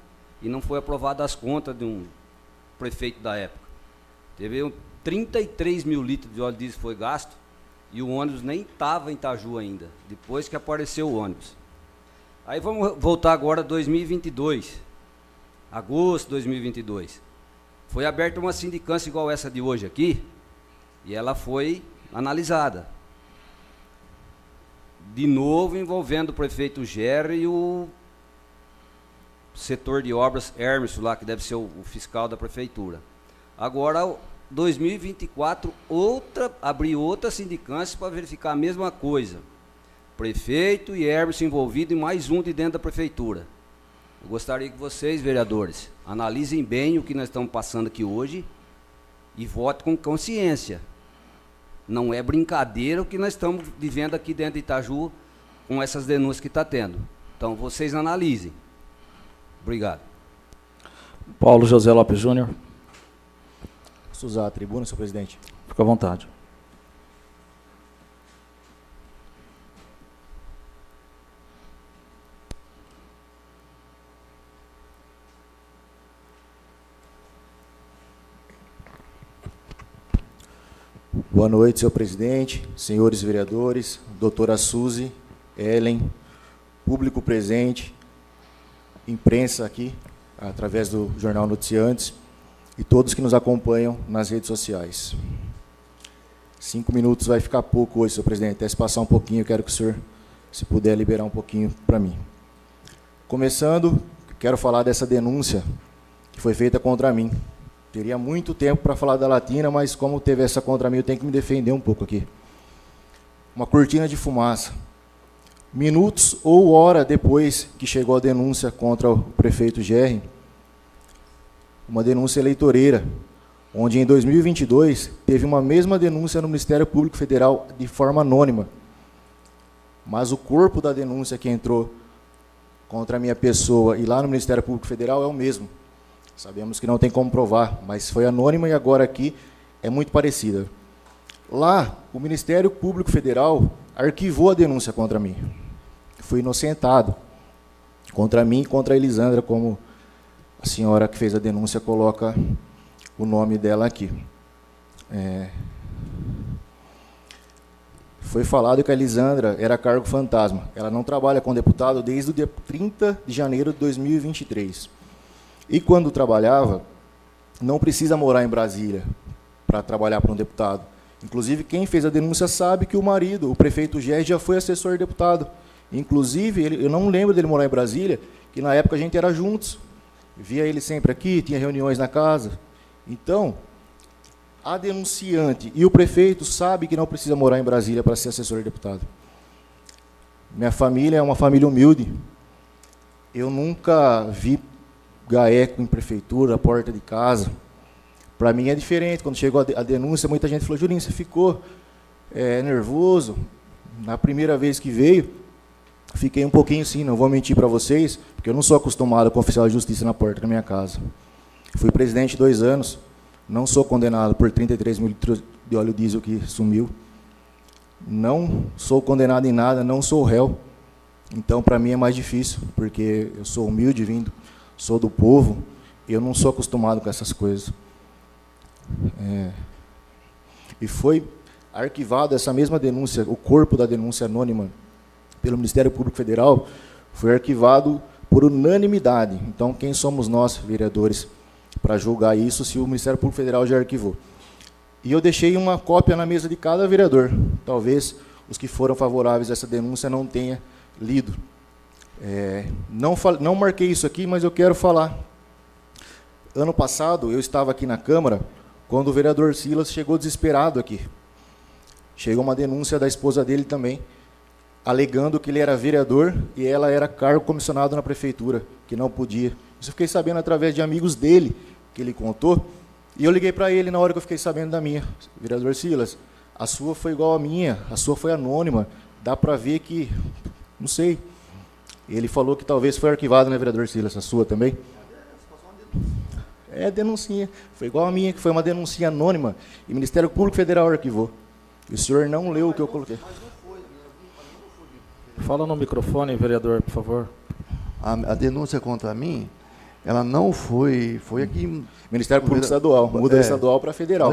e não foi aprovada as contas de um prefeito da época. Teve 33 mil litros de óleo diesel foi gasto e o ônibus nem estava em Itaju ainda, depois que apareceu o ônibus. Aí vamos voltar agora a 2022, agosto de 2022. Foi aberta uma sindicância igual essa de hoje aqui, e ela foi analisada. De novo envolvendo o prefeito Gerry e o setor de obras Hermes lá, que deve ser o fiscal da prefeitura. Agora, 2024, abrir outra sindicância para verificar a mesma coisa. Prefeito e Hermes envolvido e mais um de dentro da prefeitura. Eu gostaria que vocês, vereadores, analisem bem o que nós estamos passando aqui hoje e votem com consciência. Não é brincadeira o que nós estamos vivendo aqui dentro de Itaju com essas denúncias que está tendo. Então, vocês analisem. Obrigado. Paulo José Lopes Júnior. Posso usar a tribuna, senhor presidente? Fica à vontade. Boa noite, senhor presidente, senhores vereadores, doutora Suzy, Ellen, público presente, imprensa aqui, através do Jornal Noticiantes, e todos que nos acompanham nas redes sociais. 5 minutos vai ficar pouco hoje, senhor presidente, até se passar um pouquinho, eu quero que o senhor, se puder, liberar um pouquinho para mim. Começando, quero falar dessa denúncia que foi feita contra mim. Teria muito tempo para falar da Latina, mas como teve essa contra mim, eu tenho que me defender um pouco aqui. Uma cortina de fumaça. Minutos ou hora depois que chegou a denúncia contra o prefeito Gerry, uma denúncia eleitoreira, onde em 2022 teve uma mesma denúncia no Ministério Público Federal de forma anônima. Mas o corpo da denúncia que entrou contra a minha pessoa e lá no Ministério Público Federal é o mesmo. Sabemos que não tem como provar, mas foi anônima e agora aqui é muito parecida. Lá, o Ministério Público Federal arquivou a denúncia contra mim. Fui inocentado contra mim e contra a Elisandra, como a senhora que fez a denúncia coloca o nome dela aqui. Foi falado que a Elisandra era cargo fantasma. Ela não trabalha com deputado desde o dia 30 de janeiro de 2023. E quando trabalhava, não precisa morar em Brasília para trabalhar para um deputado. Inclusive, quem fez a denúncia sabe que o marido, o prefeito Gerry, já foi assessor deputado. Inclusive, eu não lembro dele morar em Brasília, que na época a gente era juntos. Via ele sempre aqui, tinha reuniões na casa. Então, a denunciante e o prefeito sabem que não precisa morar em Brasília para ser assessor deputado. Minha família é uma família humilde. Eu nunca vi gaeco em prefeitura, porta de casa. Para mim é diferente. Quando chegou a denúncia, muita gente falou: Julinho, você ficou nervoso? Na primeira vez que veio, fiquei um pouquinho sim, não vou mentir para vocês, porque eu não sou acostumado com oficial de justiça na porta da minha casa. Fui presidente 2 anos, não sou condenado por 33 mil litros de óleo diesel que sumiu. Não sou condenado em nada, não sou réu. Então, para mim é mais difícil, porque eu sou humilde, sou do povo, e eu não sou acostumado com essas coisas. E foi arquivado essa mesma denúncia, o corpo da denúncia anônima pelo Ministério Público Federal, foi arquivado por unanimidade. Então, quem somos nós, vereadores, para julgar isso se o Ministério Público Federal já arquivou? E eu deixei uma cópia na mesa de cada vereador. Talvez os que foram favoráveis a essa denúncia não tenham lido. Não marquei isso aqui, mas eu quero falar. Ano passado, eu estava aqui na Câmara, quando o vereador Silas chegou desesperado aqui. Chegou uma denúncia da esposa dele também, alegando que ele era vereador e ela era cargo comissionado na prefeitura, que não podia. Isso eu fiquei sabendo através de amigos dele, que ele contou, e eu liguei para ele na hora que eu fiquei sabendo da minha. Vereador Silas, a sua foi igual à minha, a sua foi anônima, dá para ver que, não sei. Ele falou que talvez foi arquivado, né, vereador Silas, a sua também? É, denuncinha, foi igual a minha, que foi uma denúncia anônima, e o Ministério Público Federal arquivou. E o senhor não leu o que eu coloquei. Fala no microfone, vereador, por favor. A denúncia contra mim, ela não foi aqui... Ministério Público Estadual, muda estadual para federal.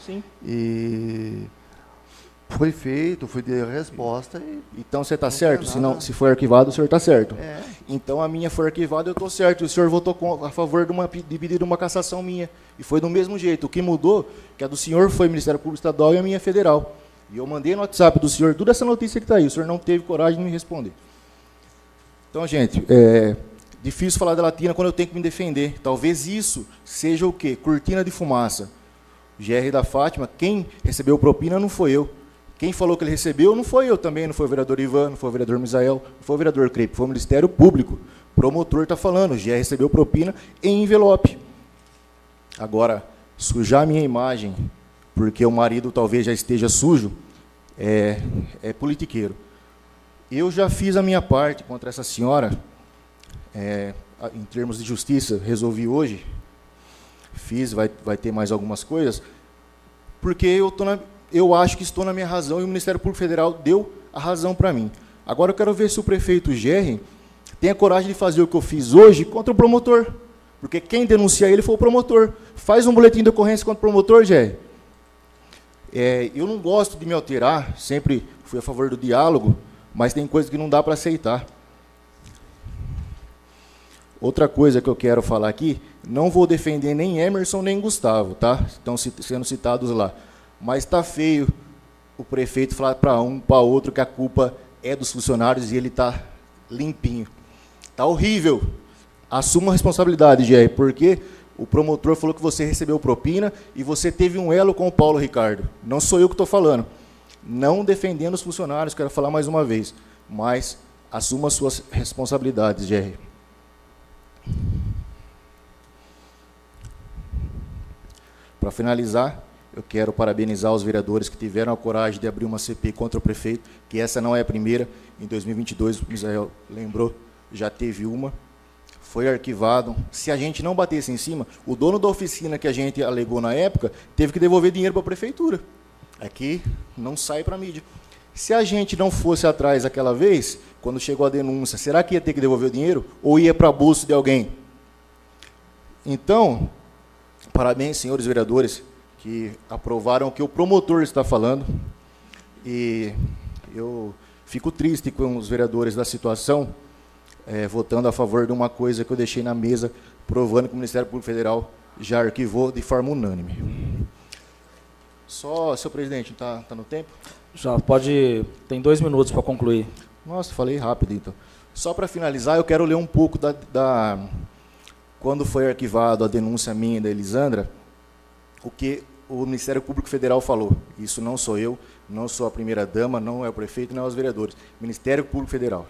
Sim. E foi feito, foi de resposta. Então você está certo? Se for arquivado, o senhor está certo. É. Então a minha foi arquivada, eu estou certo. E o senhor votou a favor de pedir uma cassação minha. E foi do mesmo jeito. O que mudou, que a do senhor foi Ministério Público Estadual e a minha federal. E eu mandei no WhatsApp do senhor toda essa notícia que está aí. O senhor não teve coragem de me responder. Então, gente, é difícil falar da Latina quando eu tenho que me defender. Talvez isso seja o quê? Cortina de fumaça. O GR da Fátima, quem recebeu propina não foi eu. Quem falou que ele recebeu não foi eu também, não foi o vereador Ivan, não foi o vereador Misael, não foi o vereador Crepe, foi o Ministério Público. O promotor está falando, o GR recebeu propina em envelope. Agora, sujar a minha imagem, porque o marido talvez já esteja sujo, é politiqueiro. Eu já fiz a minha parte contra essa senhora, em termos de justiça, resolvi hoje, fiz, vai ter mais algumas coisas, porque eu acho que estou na minha razão e o Ministério Público Federal deu a razão para mim. Agora eu quero ver se o prefeito Gerry tem a coragem de fazer o que eu fiz hoje contra o promotor, porque quem denuncia ele foi o promotor. Faz um boletim de ocorrência contra o promotor, Gerry. Eu não gosto de me alterar, sempre fui a favor do diálogo, mas tem coisas que não dá para aceitar. Outra coisa que eu quero falar aqui, não vou defender nem Emerson nem Gustavo, tá? Estão sendo citados lá. Mas está feio o prefeito falar para um, para outro, que a culpa é dos funcionários e ele está limpinho. Está horrível. Assuma a responsabilidade, Jair, porque o promotor falou que você recebeu propina e você teve um elo com o Paulo Ricardo. Não sou eu que estou falando. Não defendendo os funcionários, quero falar mais uma vez, mas assuma as suas responsabilidades, Jair. Para finalizar, eu quero parabenizar os vereadores que tiveram a coragem de abrir uma CPI contra o prefeito, que essa não é a primeira. Em 2022, o Misael lembrou, já teve uma. Foi arquivado. Se a gente não batesse em cima, o dono da oficina que a gente alegou na época teve que devolver dinheiro para a prefeitura. Aqui não sai para a mídia. Se a gente não fosse atrás aquela vez, quando chegou a denúncia, será que ia ter que devolver o dinheiro? Ou ia para bolso de alguém? Então, parabéns, senhores vereadores, que aprovaram o que o promotor está falando. E eu fico triste com os vereadores da situação, votando a favor de uma coisa que eu deixei na mesa, provando que o Ministério Público Federal já arquivou de forma unânime. Só, senhor presidente, está no tempo? Já pode, tem 2 minutos para concluir. Nossa, falei rápido, então. Só para finalizar, eu quero ler um pouco quando foi arquivado a denúncia minha e da Elisandra, o que o Ministério Público Federal falou. Isso não sou eu, não sou a primeira-dama, não é o prefeito, não é os vereadores. Ministério Público Federal.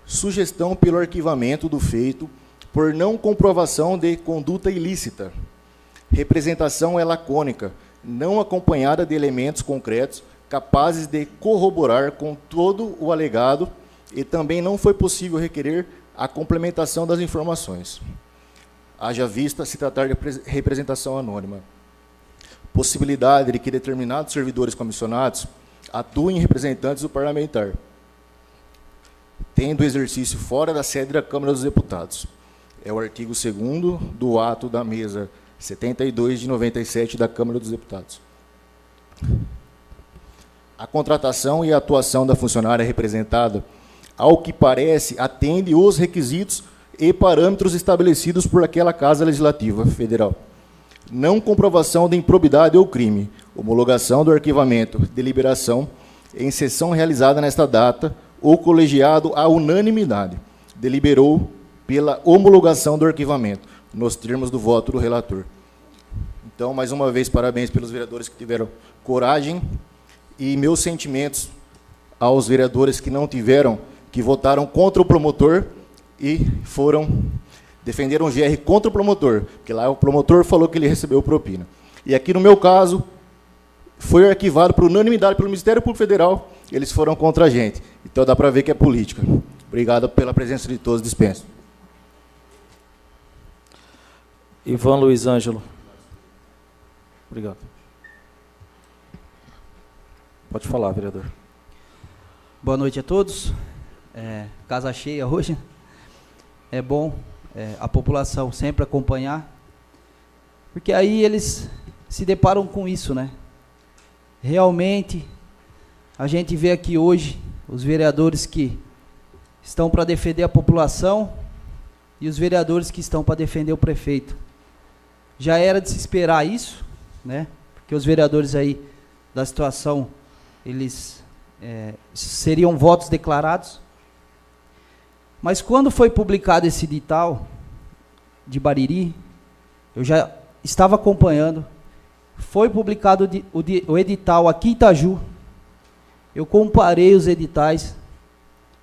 Sugestão pelo arquivamento do feito por não comprovação de conduta ilícita. Representação é lacônica, não acompanhada de elementos concretos capazes de corroborar com todo o alegado e também não foi possível requerer a complementação das informações. Haja vista se tratar de representação anônima. Possibilidade de que determinados servidores comissionados atuem representantes do parlamentar, tendo exercício fora da sede da Câmara dos Deputados. É o artigo 2º do ato da mesa 72 de 97 da Câmara dos Deputados. A contratação e a atuação da funcionária representada, ao que parece, atende os requisitos e parâmetros estabelecidos por aquela Casa Legislativa Federal. Não comprovação de improbidade ou crime, homologação do arquivamento, deliberação em sessão realizada nesta data, o colegiado, à unanimidade, deliberou pela homologação do arquivamento, nos termos do voto do relator. Então, mais uma vez, parabéns pelos vereadores que tiveram coragem e meus sentimentos aos vereadores que não tiveram, que votaram contra o promotor e defenderam o GR contra o promotor, porque lá o promotor falou que ele recebeu propina. E aqui no meu caso, foi arquivado por unanimidade pelo Ministério Público Federal, eles foram contra a gente. Então dá para ver que é política. Obrigado pela presença de todos, dispenso. Ivan Luiz Ângelo. Obrigado. Pode falar, vereador. Boa noite a todos. Casa cheia hoje. É bom a população sempre acompanhar, porque aí eles se deparam com isso, né? Realmente, a gente vê aqui hoje os vereadores que estão para defender a população e os vereadores que estão para defender o prefeito. Já era de se esperar isso, né? Porque os vereadores aí da situação, eles seriam votos declarados. Mas quando foi publicado esse edital de Bariri, eu já estava acompanhando, foi publicado o edital aqui em Itaju, eu comparei os editais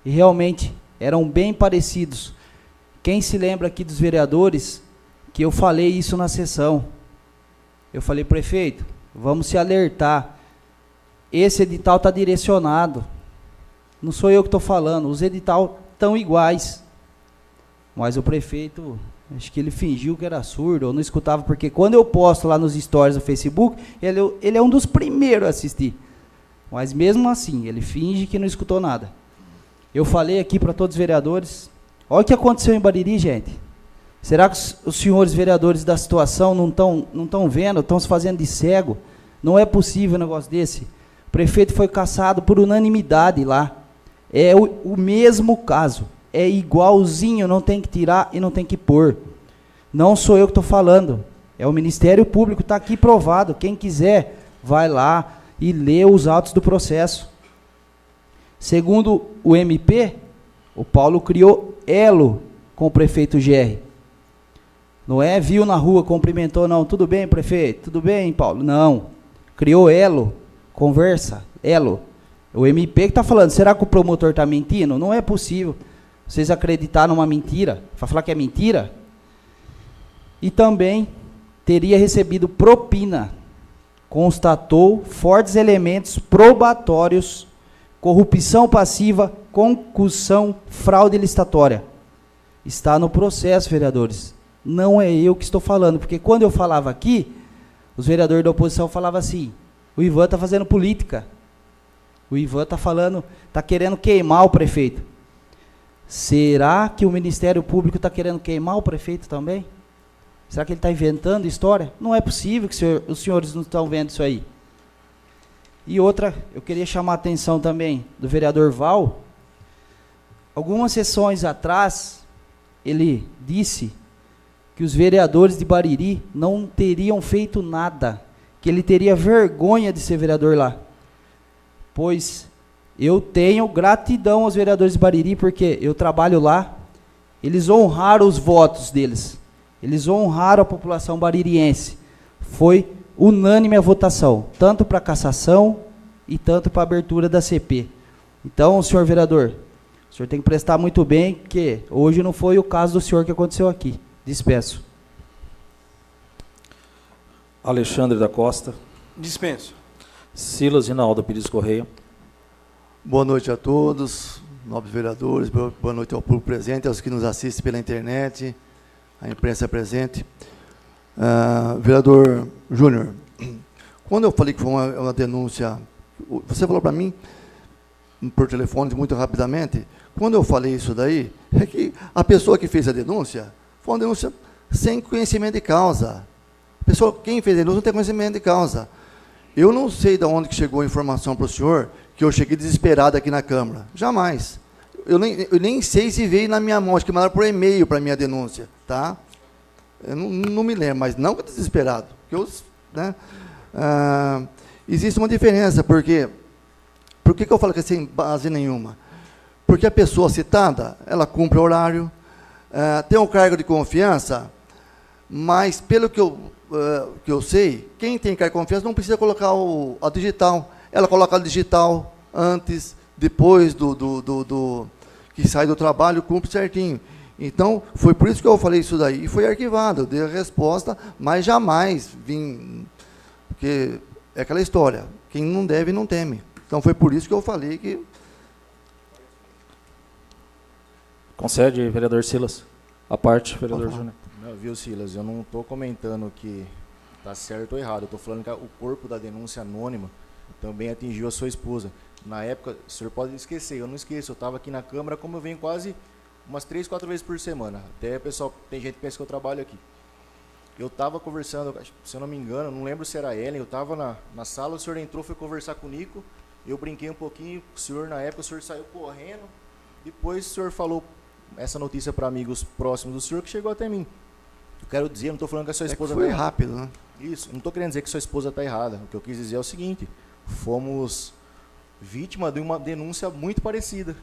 e realmente eram bem parecidos. Quem se lembra aqui dos vereadores, que eu falei isso na sessão, eu falei, prefeito, vamos se alertar, esse edital está direcionado, não sou eu que estou falando, os editais estão iguais, mas o prefeito, acho que ele fingiu que era surdo, ou não escutava, porque quando eu posto lá nos stories do Facebook, ele é um dos primeiros a assistir, mas mesmo assim, ele finge que não escutou nada. Eu falei aqui para todos os vereadores, olha o que aconteceu em Bariri, gente. Será que os senhores vereadores da situação não estão vendo, estão se fazendo de cego? Não é possível um negócio desse. O prefeito foi cassado por unanimidade lá. É o mesmo caso, é igualzinho, não tem que tirar e não tem que pôr. Não sou eu que estou falando, é o Ministério Público, está aqui provado. Quem quiser, vai lá e lê os autos do processo. Segundo o MP, o Paulo criou elo com o prefeito GR. Não é viu na rua, cumprimentou, não, tudo bem, prefeito, tudo bem, Paulo? Não, criou elo, conversa, elo. O MP que está falando, será que o promotor está mentindo? Não é possível vocês acreditarem numa mentira, para falar que é mentira. E também teria recebido propina, constatou fortes elementos probatórios, corrupção passiva, concussão, fraude licitatória. Está no processo, vereadores. Não é eu que estou falando, porque quando eu falava aqui, os vereadores da oposição falavam assim, o Ivan está fazendo política. O Ivan está falando, está querendo queimar o prefeito. Será que o Ministério Público está querendo queimar o prefeito também? Será que ele está inventando história? Não é possível que os senhores não estão vendo isso aí. E outra, eu queria chamar a atenção também do vereador Val. Algumas sessões atrás, ele disse que os vereadores de Bariri não teriam feito nada, que ele teria vergonha de ser vereador lá. Pois eu tenho gratidão aos vereadores de Bariri, porque eu trabalho lá, eles honraram os votos deles, eles honraram a população baririense. Foi unânime a votação, tanto para a cassação e tanto para a abertura da CP. Então, senhor vereador, o senhor tem que prestar muito bem, que hoje não foi o caso do senhor que aconteceu aqui. Dispenso. Alexandre da Costa. Dispenso. Silas Rinaldo Pires Correia. Boa noite a todos, nobres vereadores, boa noite ao público presente, aos que nos assistem pela internet, a imprensa presente. Vereador Júnior, quando eu falei que foi uma denúncia, você falou para mim, por telefone, muito rapidamente, quando eu falei isso daí, é que a pessoa que fez a denúncia, foi uma denúncia sem conhecimento de causa. Quem fez a denúncia não tem conhecimento de causa. Eu não sei de onde que chegou a informação para o senhor, que eu cheguei desesperado aqui na Câmara. Jamais. Eu nem sei se veio na minha mão, acho que mandaram por e-mail para a minha denúncia, tá? Eu não me lembro, mas não desesperado. Porque existe uma diferença, porque... Por que eu falo que é sem base nenhuma? Porque a pessoa citada, ela cumpre o horário, tem um cargo de confiança, mas pelo que eu sei, quem tem cargo de confiança não precisa colocar a digital. Ela coloca a digital antes, depois que sai do trabalho, cumpre certinho. Então, foi por isso que eu falei isso daí, e foi arquivado, eu dei a resposta, mas jamais vim, porque é aquela história, quem não deve não teme. Então, foi por isso que eu falei que... Concede, vereador Silas, a parte, vereador Júnior. Não, viu, Silas, eu não estou comentando que está certo ou errado, eu estou falando que o corpo da denúncia anônima também atingiu a sua esposa. Na época, o senhor pode esquecer, eu não esqueço, eu estava aqui na Câmara, como eu venho quase umas 3, 4 vezes por semana. Até, pessoal, tem gente que pensa que eu trabalho aqui. Eu estava conversando, se eu não me engano, não lembro se era a Ellen, eu estava na sala, o senhor entrou, foi conversar com o Nico, eu brinquei um pouquinho, o senhor, na época, o senhor saiu correndo, depois o senhor falou essa notícia para amigos próximos do senhor que chegou até mim. Eu quero dizer, não estou falando que a sua esposa foi está rápido, né? Isso, não estou querendo dizer que sua esposa está errada. O que eu quis dizer é o seguinte: fomos vítima de uma denúncia muito parecida.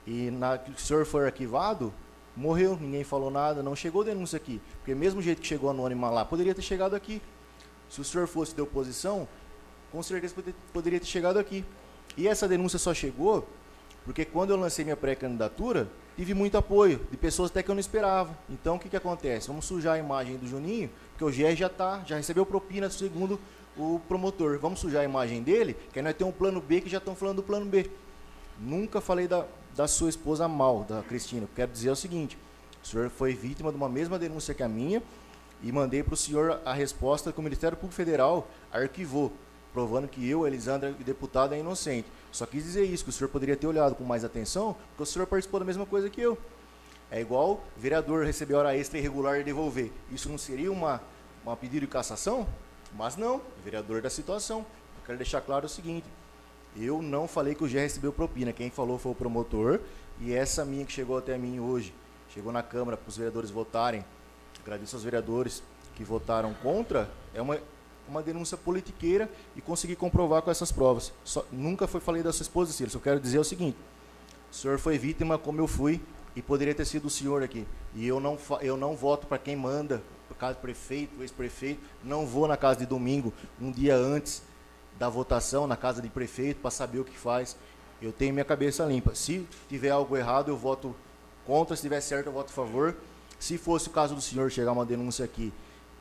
E na que o senhor foi arquivado, morreu, ninguém falou nada, não chegou denúncia aqui. Porque mesmo jeito que chegou anônima lá, poderia ter chegado aqui. Se o senhor fosse de oposição, com certeza poderia ter chegado aqui. E essa denúncia só chegou porque quando eu lancei minha pré-candidatura, tive muito apoio, de pessoas até que eu não esperava. Então, o que acontece? Vamos sujar a imagem do Juninho, porque o GR já recebeu propina segundo o promotor. Vamos sujar a imagem dele, que aí nós temos um plano B, que já estão falando do plano B. Nunca falei da sua esposa mal, da Cristina. Eu quero dizer o seguinte: o senhor foi vítima de uma mesma denúncia que a minha, e mandei para o senhor a resposta que o Ministério Público Federal arquivou, provando que eu, Elisandra, deputado, é inocente. Só quis dizer isso, que o senhor poderia ter olhado com mais atenção, porque o senhor participou da mesma coisa que eu. É igual o vereador receber hora extra irregular e devolver. Isso não seria uma pedido de cassação? Mas não, vereador da situação. Eu quero deixar claro o seguinte: eu não falei que o GR recebeu propina, quem falou foi o promotor, e essa minha que chegou até mim hoje, chegou na Câmara para os vereadores votarem, agradeço aos vereadores que votaram contra, é uma denúncia politiqueira e consegui comprovar com essas provas. Nunca falei da sua esposa, Cílio. Só quero dizer o seguinte: o senhor foi vítima como eu fui, e poderia ter sido o senhor aqui. E eu não voto para quem manda, por causa do prefeito, ex-prefeito. Não vou na casa de domingo, um dia antes da votação, na casa de prefeito, para saber o que faz. Eu tenho minha cabeça limpa. Se tiver algo errado, eu voto contra. Se tiver certo, eu voto a favor. Se fosse o caso do senhor chegar uma denúncia aqui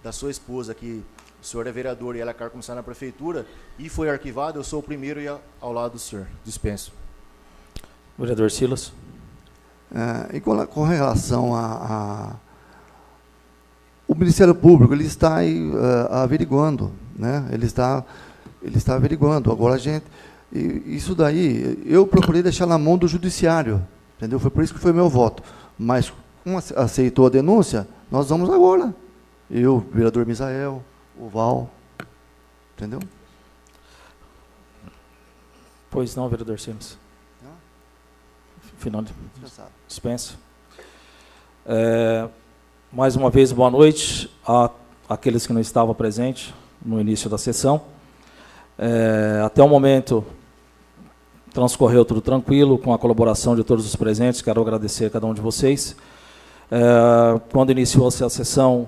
da sua esposa, que o senhor é vereador e ela quer começar na prefeitura, e foi arquivado, eu sou o primeiro e ao lado do senhor. Dispenso. Vereador Silas. E com relação o Ministério Público, ele está aí, averiguando, né? Ele está averiguando. Agora isso daí, eu procurei deixar na mão do judiciário, entendeu? Foi por isso que foi meu voto. Mas como aceitou a denúncia, nós vamos agora. Eu, o vereador Misael, o Val, entendeu? Pois não, vereador Silas. Final de dispensa. Mais uma vez, boa noite àqueles que não estavam presentes no início da sessão. Até o momento, transcorreu tudo tranquilo, com a colaboração de todos os presentes. Quero agradecer a cada um de vocês. Quando iniciou-se a sessão,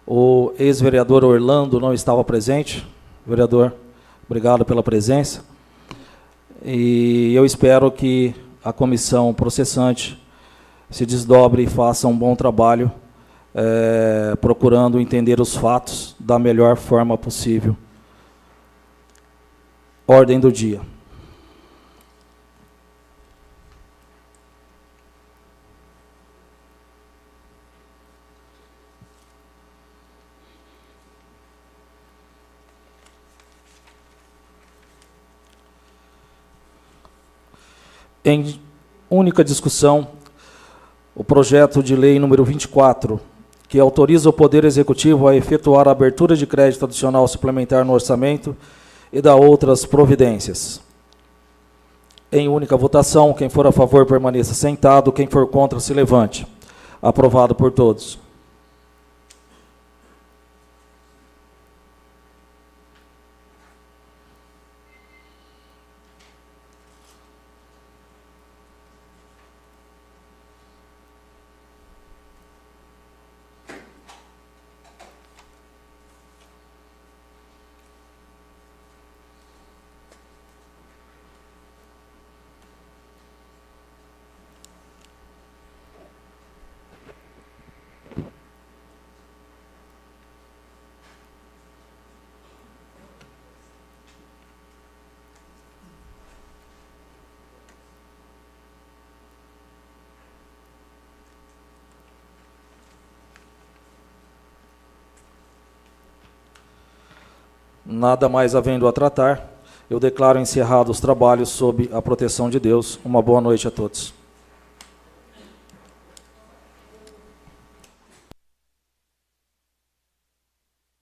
o ex-vereador Orlando não estava presente. Vereador, obrigado pela presença. E eu espero que a comissão processante se desdobre e faça um bom trabalho, procurando entender os fatos da melhor forma possível. Ordem do dia. Em única discussão, o projeto de lei número 24, que autoriza o Poder Executivo a efetuar a abertura de crédito adicional suplementar no orçamento e da outras providências. Em única votação, quem for a favor permaneça sentado, quem for contra se levante. Aprovado por todos. Nada mais havendo a tratar, eu declaro encerrados os trabalhos sob a proteção de Deus. Uma boa noite a todos.